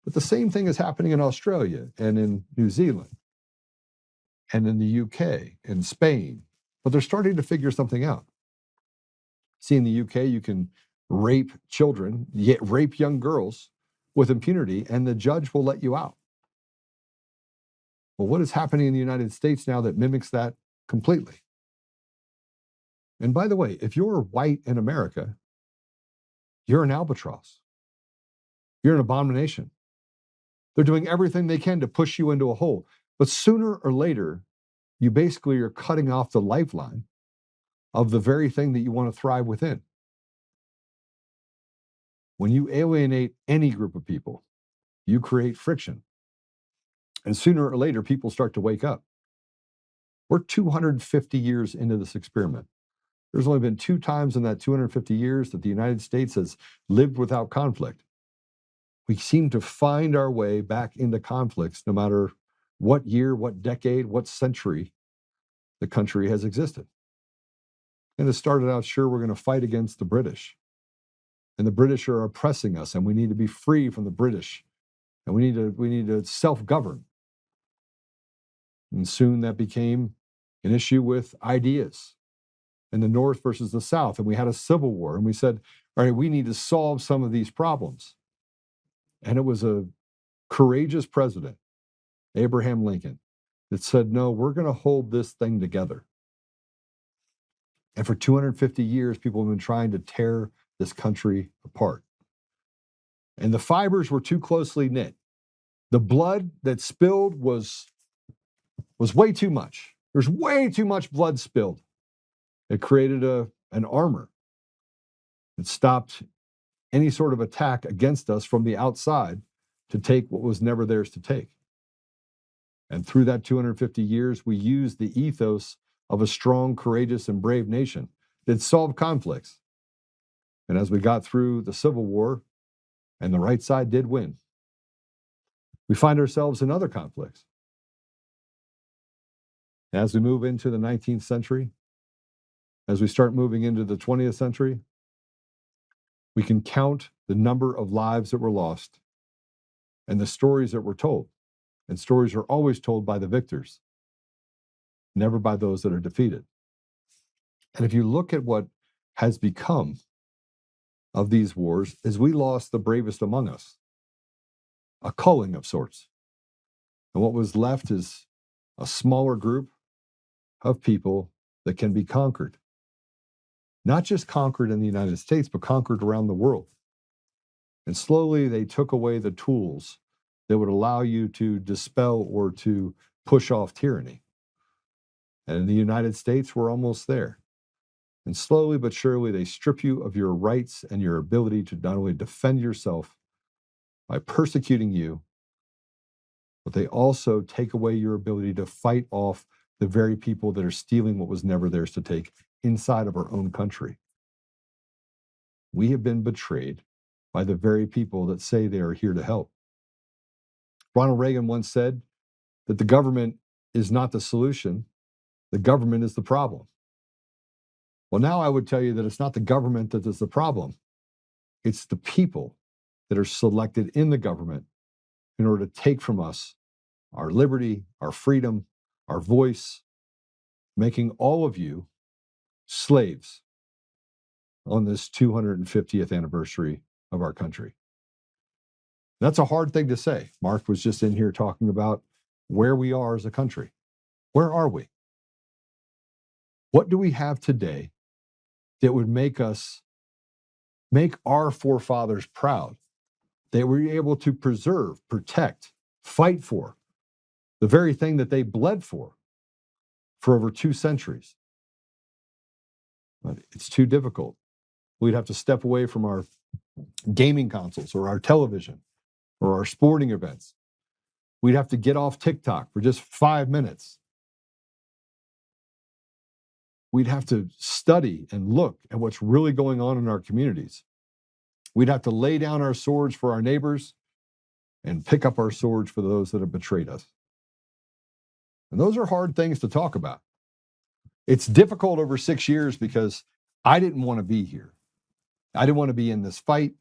S3: But the same thing is happening in Australia and in New Zealand and in the UK and Spain. But they're starting to figure something out. See, in the UK, you can rape children, rape young girls with impunity, and the judge will let you out. Well, what is happening in the United States now that mimics that completely? And by the way, if you're white in America, you're an albatross. You're an abomination. They're doing everything they can to push you into a hole. But sooner or later, you basically are cutting off the lifeline of the very thing that you want to thrive within. When you alienate any group of people, you create friction. And sooner or later, people start to wake up. We're 250 years into this experiment. There's only been 2 times in that 250 years that the United States has lived without conflict. We seem to find our way back into conflicts no matter what year, what decade, what century the country has existed. And it started out, sure, we're going to fight against the British. And the British are oppressing us, and we need to be free from the British. And we need to self-govern. And soon that became an issue with ideas and the North versus the South. And we had a civil war. And we said, all right, we need to solve some of these problems. And it was a courageous president, Abraham Lincoln, that said, no, we're going to hold this thing together. And for 250 years, people have been trying to tear this country apart. And the fibers were too closely knit. The blood that spilled was way too much. There's way too much blood spilled. It created an armor that stopped any sort of attack against us from the outside to take what was never theirs to take. And through that 250 years, we used the ethos of a strong, courageous, and brave nation that solved conflicts. And as we got through the Civil War, and the right side did win, We find ourselves in other conflicts. As we move into the 19th century, as we start moving into the 20th century, we can count the number of lives that were lost and the stories that were told. And stories are always told by the victors, never by those that are defeated. And if you look at what has become of these wars, is we lost the bravest among us, a culling of sorts. And what was left is a smaller group of people that can be conquered. Not just conquered in the United States, but conquered around the world. And slowly they took away the tools that would allow you to dispel or to push off tyranny. And in the United States, we're almost there. And slowly but surely, they strip you of your rights and your ability to not only defend yourself by persecuting you, but they also take away your ability to fight off the very people that are stealing what was never theirs to take inside of our own country. We have been betrayed by the very people that say they are here to help. Ronald Reagan once said that the government is not the solution, the government is the problem. Well, now I would tell you that it's not the government that is the problem. It's the people that are selected in the government in order to take from us our liberty, our freedom, our voice, making all of you slaves on this 250th anniversary of our country. That's a hard thing to say. Mark was just in here talking about where we are as a country. Where are we? What do we have today that would make our forefathers proud? They were able to preserve, protect, fight for the very thing that they bled for over 2 centuries. But it's too difficult. We'd have to step away from our gaming consoles or our television or our sporting events. We'd have to get off TikTok for just 5 minutes. We'd have to study and look at what's really going on in our communities. We'd have to lay down our swords for our neighbors and pick up our swords for those that have betrayed us. And those are hard things to talk about. It's difficult over 6 years because I didn't want to be here. I didn't want to be in this fight.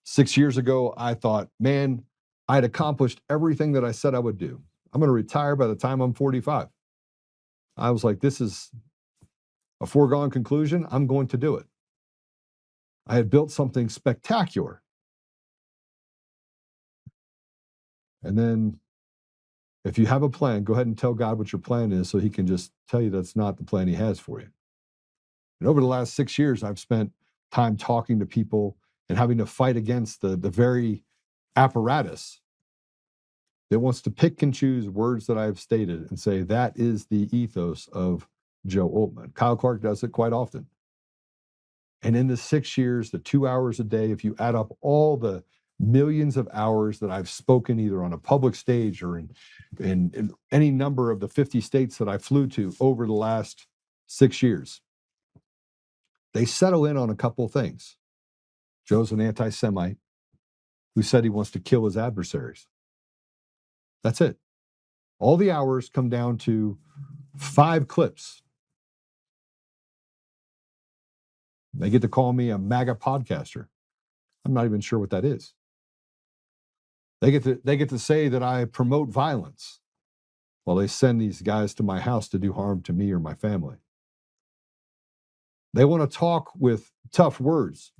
S3: 6 years ago, I thought, man, I had accomplished everything that I said I would do. I'm going to retire by the time I'm 45. I was like, this is a foregone conclusion. I'm going to do it. I had built something spectacular. And then if you have a plan, go ahead and tell God what your plan is so he can just tell you that's not the plan he has for you. And over the last 6 years, I've spent time talking to people and having to fight against the very apparatus that wants to pick and choose words that I've stated and say that is the ethos of Joe Oltmann. Kyle Clark does it quite often. And in the 6 years, the 2 hours a day, if you add up all the millions of hours that I've spoken either on a public stage or in any number of the 50 states that I flew to over the last 6 years, they settle in on a couple things. Joe's an anti-Semite who said he wants to kill his adversaries. That's it. All the hours come down to 5 clips. They get to call me a MAGA podcaster. I'm not even sure what that is. They get to say that I promote violence while they send these guys to my house to do harm to me or my family. They want to talk with tough words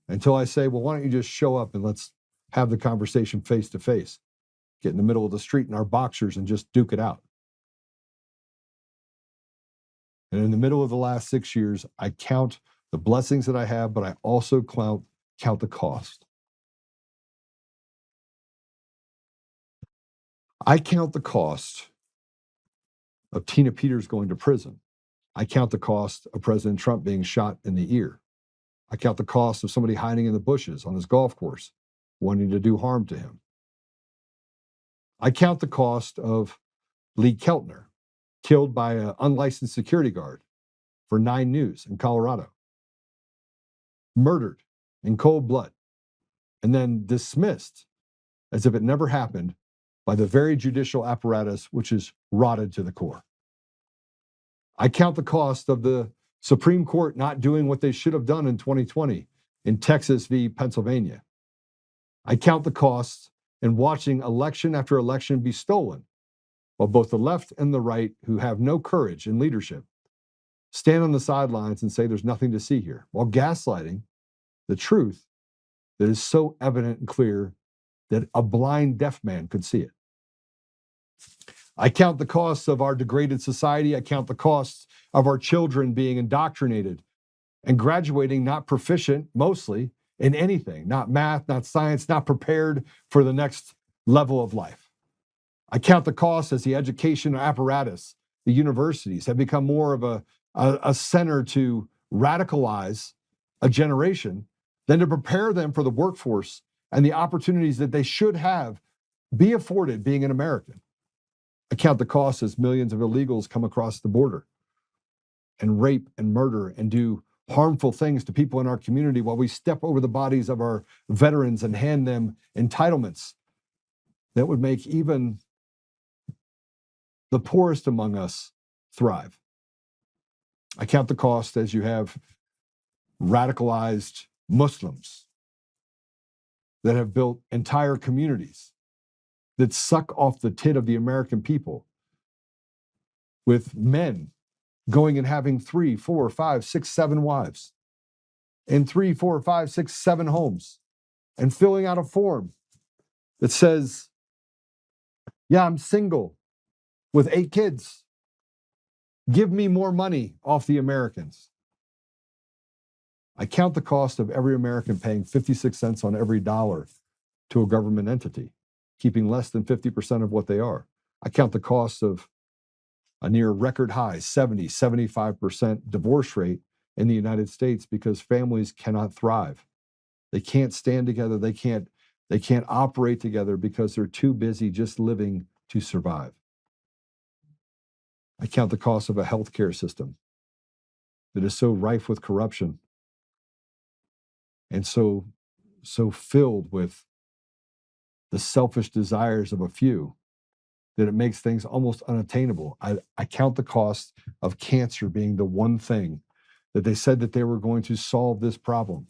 S3: until I say, well, why don't you just show up and let's have the conversation face to face. Get in the middle of the street in our boxers and just duke it out. And in the middle of the last 6 years, I count the blessings that I have, but I also count the cost. I count the cost of Tina Peters going to prison. I count the cost of President Trump being shot in the ear. I count the cost of somebody hiding in the bushes on his golf course, wanting to do harm to him. I count the cost of Lee Keltner, killed by an unlicensed security guard for 9 News in Colorado. Murdered in cold blood, and then dismissed as if it never happened by the very judicial apparatus which is rotted to the core. I count the cost of the Supreme Court not doing what they should have done in 2020 in Texas v. Pennsylvania. I count the costs in watching election after election be stolen, while both the left and the right, who have no courage in leadership, stand on the sidelines and say there's nothing to see here, while gaslighting the truth that is so evident and clear that a blind deaf man could see it. I count the costs of our degraded society. I count the costs of our children being indoctrinated and graduating not proficient, mostly, in anything, not math, not science, not prepared for the next level of life. I count the costs as the education apparatus, the universities, have become more of a center to radicalize a generation than to prepare them for the workforce and the opportunities that they should be afforded being an American. I count the costs as millions of illegals come across the border and rape and murder and do harmful things to people in our community while we step over the bodies of our veterans and hand them entitlements that would make even the poorest among us thrive. I count the cost as you have radicalized Muslims that have built entire communities that suck off the tit of the American people, with men going and having 3, 4, 5, 6, 7 wives and 3, 4, 5, 6, 7 homes, and filling out a form that says, yeah, I'm single with 8 kids. Give me more money off the Americans. I count the cost of every American paying 56 cents on every dollar to a government entity, keeping less than 50% of what they are. I count the cost of a near record high 70, 75% divorce rate in the United States because families cannot thrive. They can't stand together. They can't operate together because they're too busy just living to survive. I count the cost of a healthcare system that is so rife with corruption and so filled with the selfish desires of a few that it makes things almost unattainable. I count the cost of cancer being the one thing that they said that they were going to solve this problem.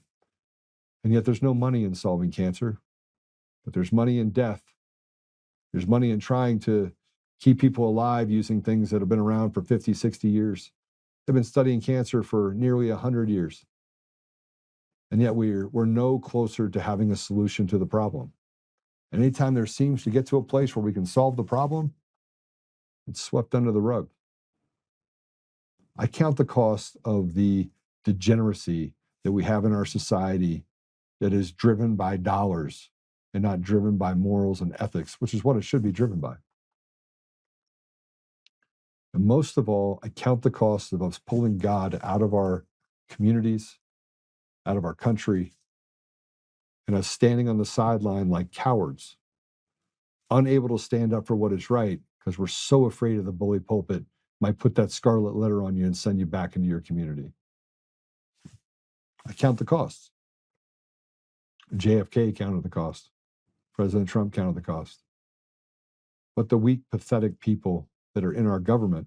S3: And yet there's no money in solving cancer, but there's money in death. There's money in trying to keep people alive using things that have been around for 50, 60 years. They've been studying cancer for nearly 100 years. And yet we're no closer to having a solution to the problem. And anytime there seems to get to a place where we can solve the problem, it's swept under the rug. I count the cost of the degeneracy that we have in our society that is driven by dollars and not driven by morals and ethics, which is what it should be driven by. And most of all, I count the cost of us pulling God out of our communities, out of our country, and us standing on the sideline like cowards, unable to stand up for what is right because we're so afraid of the bully pulpit might put that scarlet letter on you and send you back into your community. I count the costs. JFK counted the cost. President Trump counted the cost. But the weak, pathetic people that are in our government,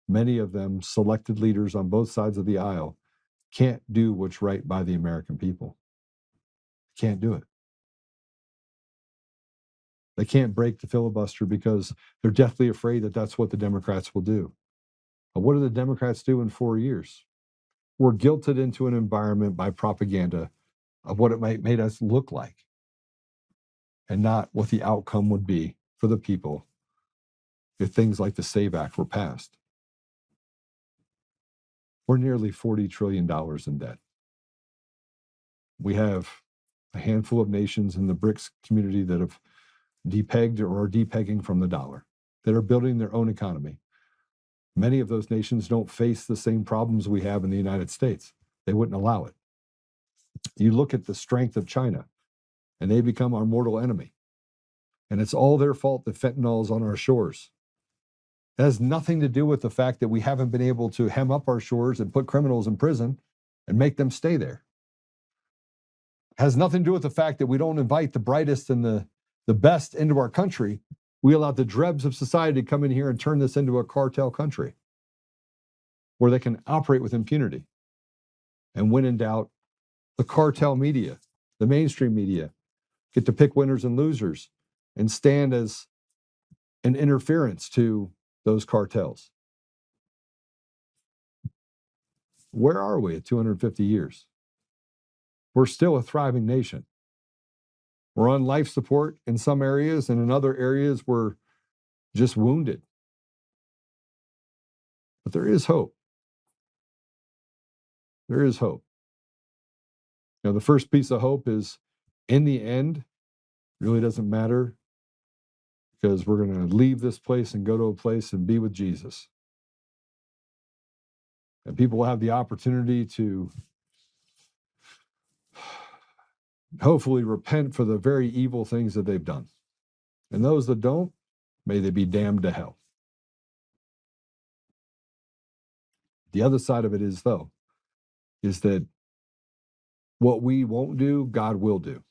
S3: many of them selected leaders on both sides of the aisle, can't do what's right by the American people. Can't do it. They can't break the filibuster because they're deathly afraid that that's what the Democrats will do. But what do the Democrats do in 4 years? We're guilted into an environment by propaganda of what it might make us look like and not what the outcome would be for the people if things like the SAVE Act were passed. We're nearly $40 trillion in debt. We have a handful of nations in the BRICS community that have depegged or are depegging from the dollar, that are building their own economy. Many of those nations don't face the same problems we have in the United States. They wouldn't allow it. You look at the strength of China, and they become our mortal enemy. And it's all their fault that fentanyl is on our shores. It has nothing to do with the fact that we haven't been able to hem up our shores and put criminals in prison and make them stay there. It has nothing to do with the fact that we don't invite the brightest and the best into our country We allowed the drebs of society to come in here and turn this into a cartel country where they can operate with impunity. And when in doubt, the cartel media, the mainstream media, get to pick winners and losers and stand as an interference to those cartels. Where are we at 250 years? We're still a thriving nation. We're on life support in some areas, and in other areas, we're just wounded. But there is hope. There is hope. You know, the first piece of hope is, in the end, really doesn't matter, because we're going to leave this place and go to a place and be with Jesus. And people will have the opportunity to hopefully repent for the very evil things that they've done. And those that don't, may they be damned to hell. The other side of it is, though, is that what we won't do, God will do.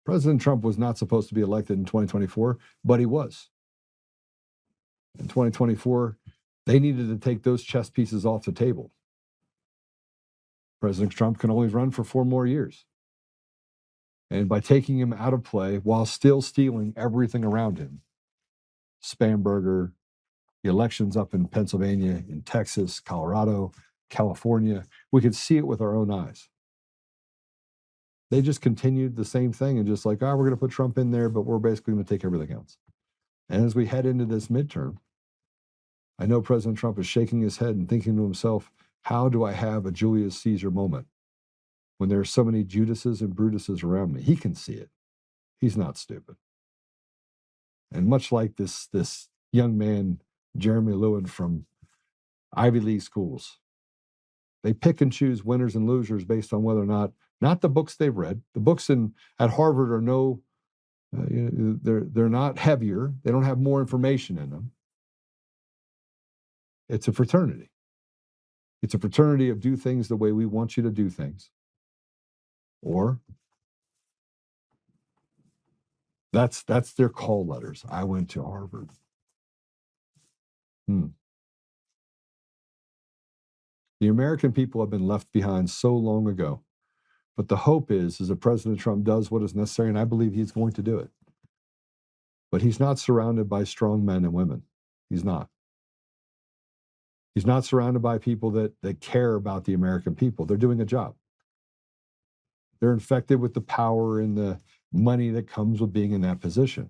S3: President Trump was not supposed to be elected in 2024, but he was. In 2024, they needed to take those chess pieces off the table. President Trump can only run for 4 more years. And by taking him out of play while still stealing everything around him, Spamberger, the elections up in Pennsylvania, in Texas, Colorado, California, we could see it with our own eyes. They just continued the same thing and just like, we're going to put Trump in there, but we're basically going to take everything else. And as we head into this midterm, I know President Trump is shaking his head and thinking to himself, how do I have a Julius Caesar moment when there are so many Judases and Brutuses around me? He can see it. He's not stupid. And much like this young man, Jeremy Lewin from Ivy League schools, they pick and choose winners and losers based on whether or not the books they've read. The books at Harvard are they're not heavier. They don't have more information in them. It's a fraternity. It's a fraternity of do things the way we want you to do things. Or that's their call letters. I went to Harvard. The American people have been left behind so long ago. But the hope is that President Trump does what is necessary, and I believe he's going to do it. But he's not surrounded by strong men and women. He's not. He's not surrounded by people that care about the American people. They're doing a job. They're infected with the power and the money that comes with being in that position.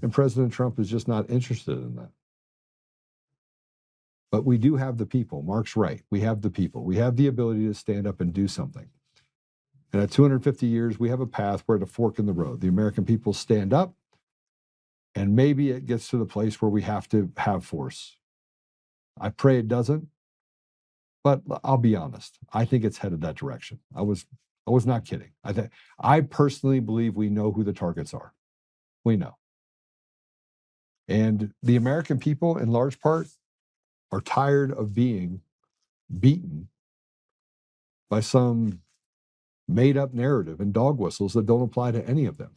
S3: And President Trump is just not interested in that. But we do have the people. Mark's right. We have the people. We have the ability to stand up and do something. And at 250 years, we have a path where at a fork in the road, the American people stand up, and maybe it gets to the place where we have to have force. I pray it doesn't, but I'll be honest. I think it's headed that direction. I was not kidding. I personally believe we know who the targets are. We know. And the American people, in large part, are tired of being beaten by some made-up narrative and dog whistles that don't apply to any of them.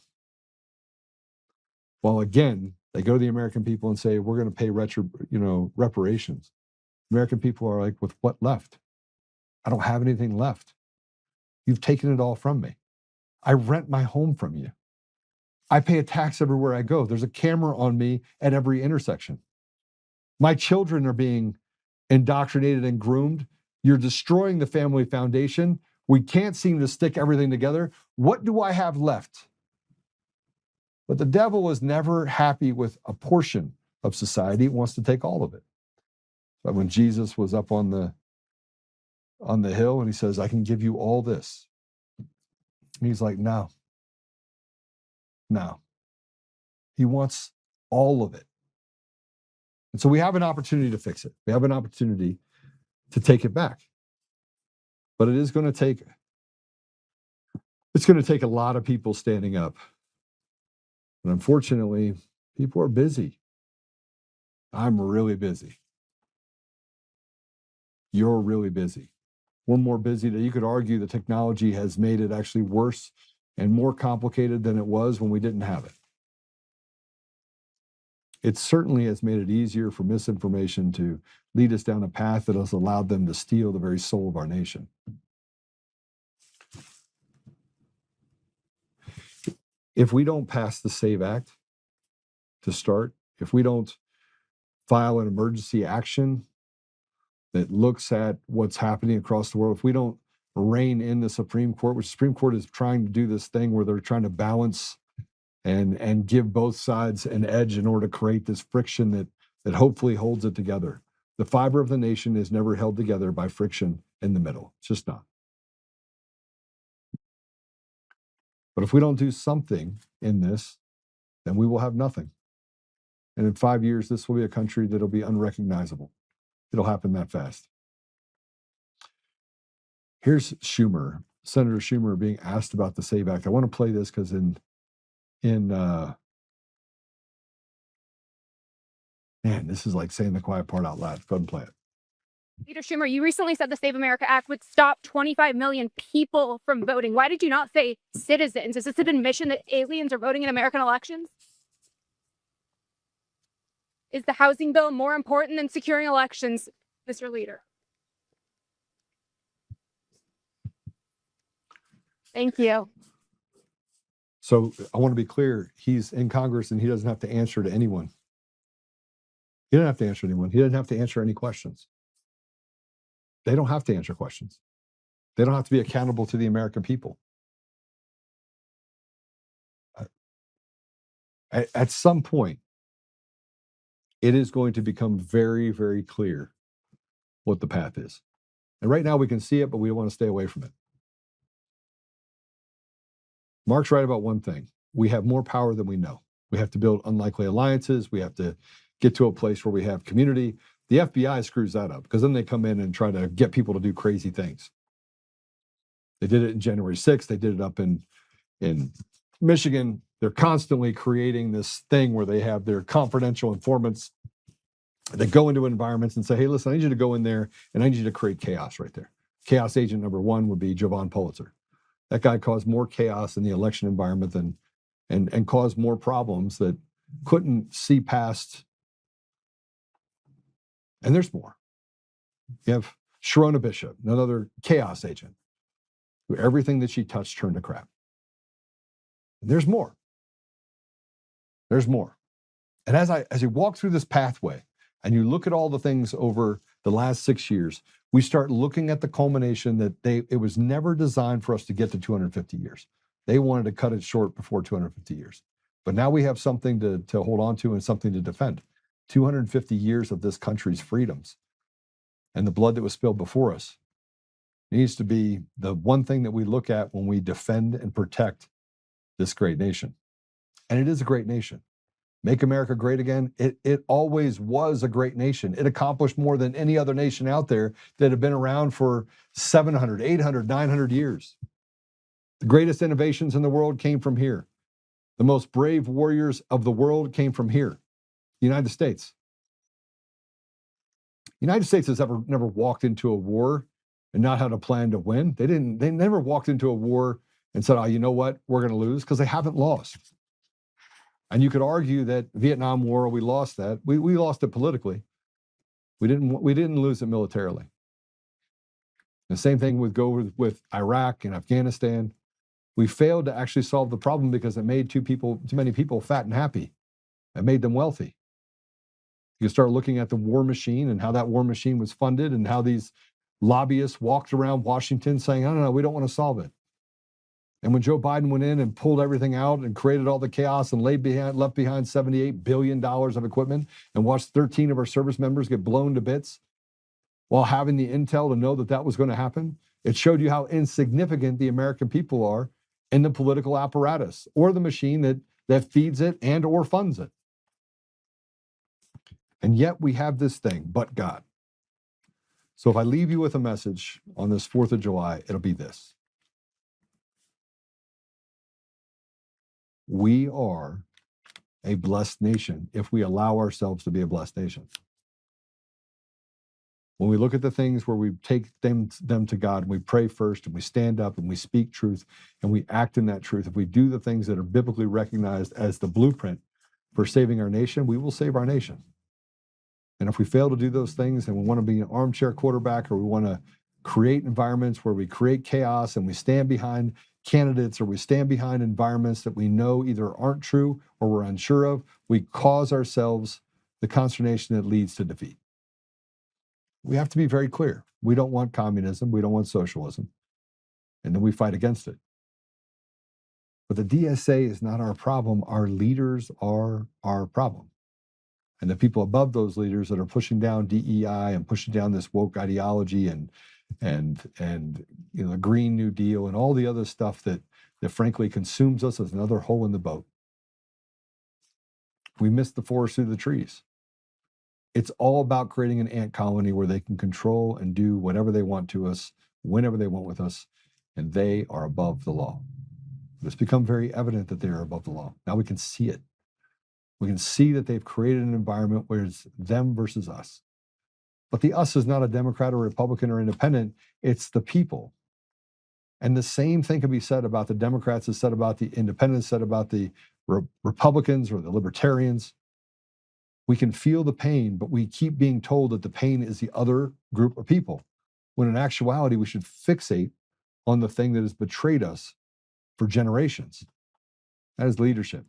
S3: While again, they go to the American people and say, we're going to pay reparations. American people are like, with what left? I don't have anything left. You've taken it all from me. I rent my home from you. I pay a tax everywhere I go. There's a camera on me at every intersection. My children are being indoctrinated and groomed. You're destroying the family foundation. We can't seem to stick everything together. What do I have left? But the devil is never happy with a portion of society. He wants to take all of it. But when Jesus was up on the hill and he says, I can give you all this. And he's like, no. He wants all of it. And so we have an opportunity to fix it. We have an opportunity to take it back. But it's going to take a lot of people standing up. And unfortunately, people are busy. I'm really busy. You're really busy. We're more busy that you could argue the technology has made it actually worse and more complicated than it was when we didn't have it. it certainly has made it easier for misinformation to lead us down a path that has allowed them to steal the very soul of our nation. If we don't pass the SAVE Act to start, if we don't file an emergency action that looks at what's happening across the world, if we don't rein in the Supreme Court, which the Supreme Court is trying to do this thing where they're trying to balance and give both sides an edge in order to create this friction that hopefully holds it together. The fiber of the nation is never held together by friction in the middle. It's just not. But if we don't do something in this, then we will have nothing. And in 5 years, this will be a country that'll be unrecognizable. It'll happen that fast. Here's Schumer, Senator Schumer, being asked about the SAVE Act. I want to play this because man, this is like saying the quiet part out loud. Go ahead and play it.
S10: Leader Schumer, you recently said the Save America Act would stop 25 million people from voting. Why did you not say citizens? Is this an admission that aliens are voting in American elections? Is the housing bill more important than securing elections, Mr. Leader? Thank you.
S3: So I want to be clear. He's in Congress and he doesn't have to answer to anyone. He doesn't have to answer anyone. He doesn't have to answer any questions. They don't have to answer questions. They don't have to be accountable to the American people. At some point, it is going to become very, very clear what the path is. And right now we can see it, but we want to stay away from it. Mark's right about one thing. We have more power than we know. We have to build unlikely alliances. We have to get to a place where we have community. The FBI screws that up because then they come in and try to get people to do crazy things. They did it in January 6th. They did it up in Michigan. They're constantly creating this thing where they have their confidential informants that go into environments and say, hey, listen, I need you to go in there and I need you to create chaos right there. Chaos agent number one would be Jovan Pulitzer. That guy caused more chaos in the election environment than and caused more problems that couldn't see past. And there's more. You have Sharona Bishop, another chaos agent, who everything that she touched turned to crap. And there's more. There's more. And as you walk through this pathway and you look at all the things over the last 6 years, we start looking at the culmination that it was never designed for us to get to 250 years. They wanted to cut it short before 250 years. But now we have something to hold on to and something to defend. 250 years of this country's freedoms and the blood that was spilled before us needs to be the one thing that we look at when we defend and protect this great nation. And it is a great nation. Make America great again. It always was a great nation. It accomplished more than any other nation out there that had been around for 700, 800, 900 years. The greatest innovations in the world came from here. The most brave warriors of the world came from here, the United States. The United States has never walked into a war and not had a plan to win. They never walked into a war and said, oh, you know what, we're going to lose, because they haven't lost. And you could argue that Vietnam War, we lost that. We lost it politically. We didn't lose it militarily. The same thing with Iraq and Afghanistan. We failed to actually solve the problem because it made too many people fat and happy. It made them wealthy. You start looking at the war machine and how that war machine was funded and how these lobbyists walked around Washington saying, no, we don't want to solve it. And when Joe Biden went in and pulled everything out and created all the chaos and left behind $78 billion of equipment and watched 13 of our service members get blown to bits while having the intel to know that was going to happen, it showed you how insignificant the American people are in the political apparatus or the machine that feeds it and or funds it. And yet we have this thing, but God. So if I leave you with a message on this 4th of July, it'll be this. We are a blessed nation if we allow ourselves to be a blessed nation. When we look at the things where we take them to God and we pray first and we stand up and we speak truth and we act in that truth, if we do the things that are biblically recognized as the blueprint for saving our nation, we will save our nation. And if we fail to do those things and we want to be an armchair quarterback, or we want to create environments where we create chaos and we stand behind candidates, or we stand behind environments that we know either aren't true or we're unsure of, we cause ourselves the consternation that leads to defeat. We have to be very clear. We don't want communism. We don't want socialism. And then we fight against it. But the DSA is not our problem. Our leaders are our problem. And the people above those leaders that are pushing down DEI and pushing down this woke ideology and the Green New Deal and all the other stuff that frankly consumes us as another hole in the boat. We miss the forest through the trees. It's all about creating an ant colony where they can control and do whatever they want to us, whenever they want with us, and they are above the law. It's become very evident that they are above the law. Now we can see it. We can see that they've created an environment where it's them versus us. But the us is not a Democrat or Republican or independent, it's the people. And the same thing can be said about the Democrats, is said about the independents, said about the Republicans or the libertarians. We can feel the pain, but we keep being told that the pain is the other group of people, when in actuality, we should fixate on the thing that has betrayed us for generations. That is leadership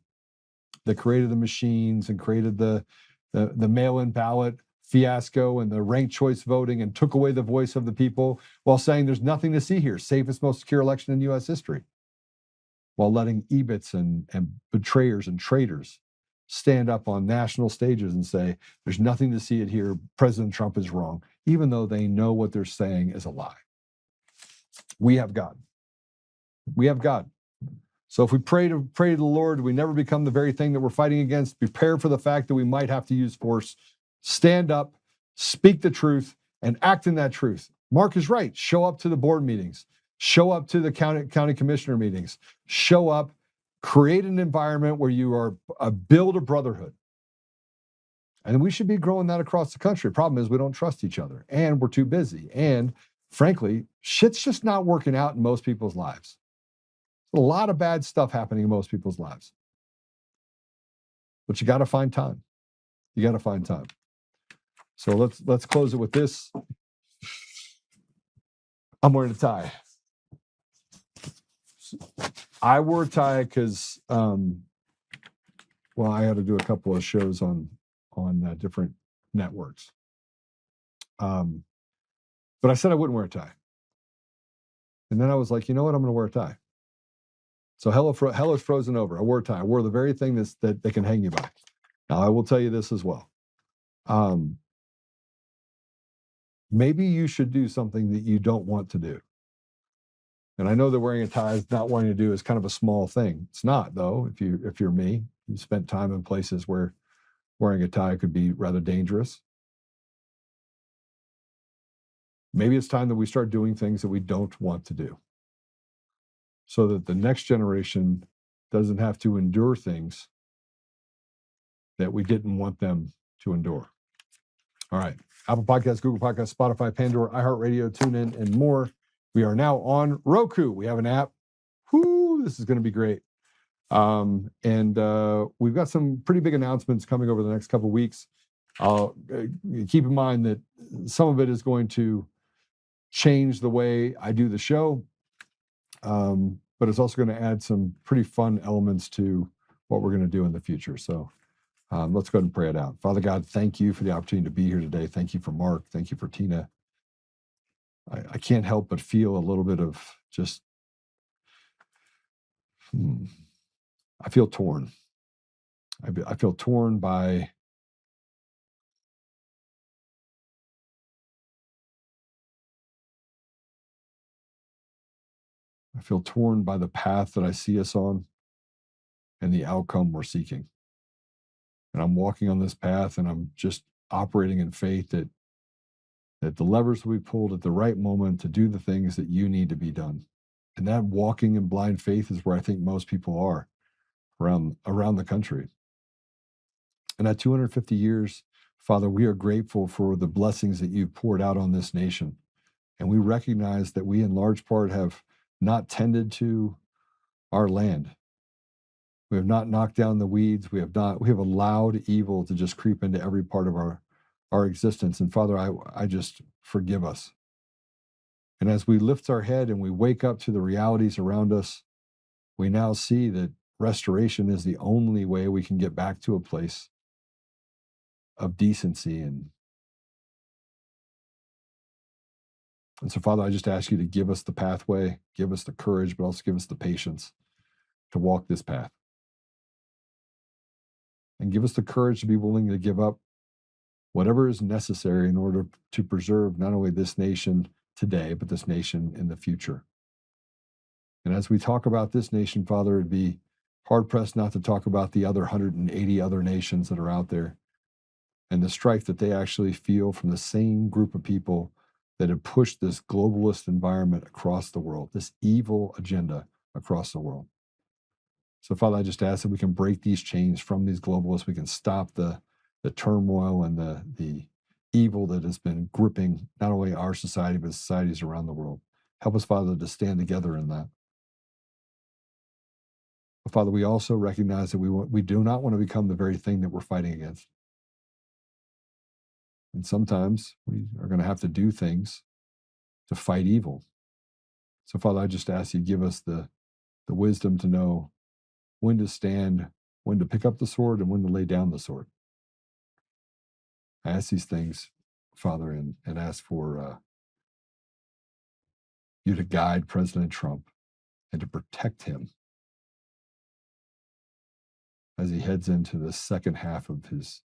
S3: that created the machines and created the mail-in ballot fiasco and the ranked choice voting and took away the voice of the people while saying there's nothing to see here, safest, most secure election in U.S. history, while letting EBITs and betrayers and traitors stand up on national stages and say, there's nothing to see it here, President Trump is wrong, even though they know what they're saying is a lie. We have God. We have God. So if we pray to the Lord, we never become the very thing that we're fighting against. Prepare for the fact that we might have to use force. Stand up, speak the truth, and act in that truth. Mark is right. Show up to the board meetings. Show up to the county commissioner meetings. Show up. Create an environment where you are build a brotherhood. And we should be growing that across the country. Problem is we don't trust each other, and we're too busy. And frankly, shit's just not working out in most people's lives. A lot of bad stuff happening in most people's lives. But you got to find time. You got to find time. So let's close it with this. I'm wearing a tie. I wore a tie because, I had to do a couple of shows on different networks. But I said I wouldn't wear a tie. And then I was like, you know what? I'm going to wear a tie. So hell is frozen over. I wore a tie. I wore the very thing that they can hang you by. Now, I will tell you this as well. Maybe you should do something that you don't want to do. And I know that wearing a tie is not wanting to do is kind of a small thing. It's not, though. If you're me, you spent time in places where wearing a tie could be rather dangerous. Maybe it's time that we start doing things that we don't want to do, so that the next generation doesn't have to endure things that we didn't want them to endure. All right. Apple Podcasts, Google Podcasts, Spotify, Pandora, iHeartRadio, TuneIn, and more. We are now on Roku. We have an app. Whoo, this is going to be great. We've got some pretty big announcements coming over the next couple of weeks. Keep in mind that some of it is going to change the way I do the show. But it's also going to add some pretty fun elements to what we're going to do in the future. So let's go ahead and pray it out. Father God, thank you for the opportunity to be here today. Thank you for Mark. Thank you for Tina. I can't help but feel a little bit of just, I feel torn. I feel torn by the path that I see us on and the outcome we're seeking. And I'm walking on this path, and I'm just operating in faith that the levers will be pulled at the right moment to do the things that you need to be done. And that walking in blind faith is where I think most people are around the country. And at 250 years, Father, we are grateful for the blessings that you've poured out on this nation. And we recognize that we in large part have not tended to our land. We have not knocked down the weeds. We have allowed evil to just creep into every part of our existence. And Father, I just forgive us. And as we lift our head and we wake up to the realities around us, we now see that restoration is the only way we can get back to a place of decency. And so, Father, I just ask you to give us the pathway, give us the courage, but also give us the patience to walk this path. And give us the courage to be willing to give up whatever is necessary in order to preserve not only this nation today, but this nation in the future. And as we talk about this nation, Father, it'd be hard-pressed not to talk about the other 180 other nations that are out there and the strife that they actually feel from the same group of people that have pushed this globalist environment across the world, this evil agenda across the world. So, Father, I just ask that we can break these chains from these globalists. We can stop the turmoil and the evil that has been gripping not only our society, but societies around the world. Help us, Father, to stand together in that. But Father, we also recognize that we do not want to become the very thing that we're fighting against. And sometimes we are going to have to do things to fight evil. So, Father, I just ask you, give us the wisdom to know when to stand, when to pick up the sword, and when to lay down the sword. I ask these things, Father, and ask for you to guide President Trump and to protect him as he heads into the second half of his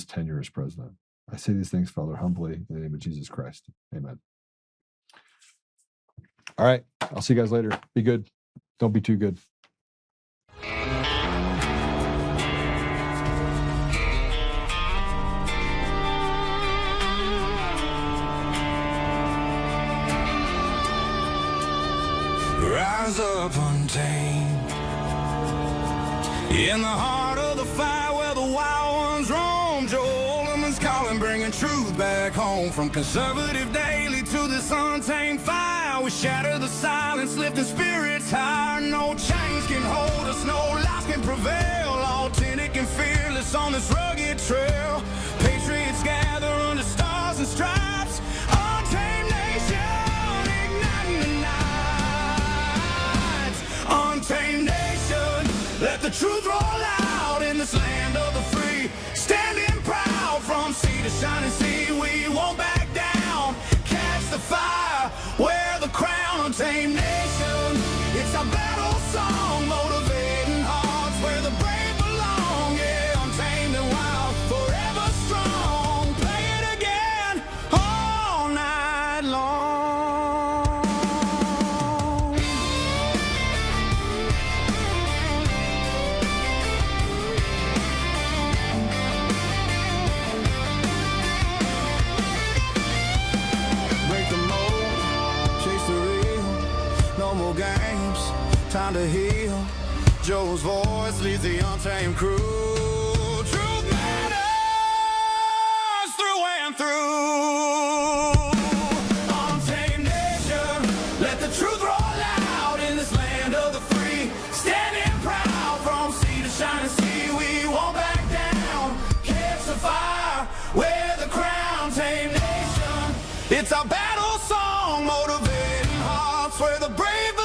S3: tenure as president. I say these things, Father, humbly in the name of Jesus Christ. Amen. All right. I'll see you guys later. Be good. Don't be too good.
S11: Rise up untamed in the heart of the fight where the wild ones roam. Joe Oltmann's calling, bringing truth back home. From conservative daily to this untamed fire, we shatter the silence, lifting spirits higher. No chains can hold us, no lies can prevail. Authentic and fearless on this rugged trail. Patriots gather under stars and stripes. Untamed nation, igniting the night. Untamed nation, let the truth roll out in this land of the free. Standing proud from sea to shining sea, we won't back down. Catch the fire, wear the crown. Untamed nation, it's our battle song, motivating hearts where the brave belong. Yeah, untamed and wild, forever strong. Play it again all night long. Break the mold, chase the real, no more games, time to heal. Joe's voice leads the untamed crew. Truth matters through and through. Untamed nation, let the truth roll out in this land of the free. Standing proud from sea to shining sea, we won't back down. Catch the fire, wear the crown. Untamed nation, it's our battle song, motivating hearts where the brave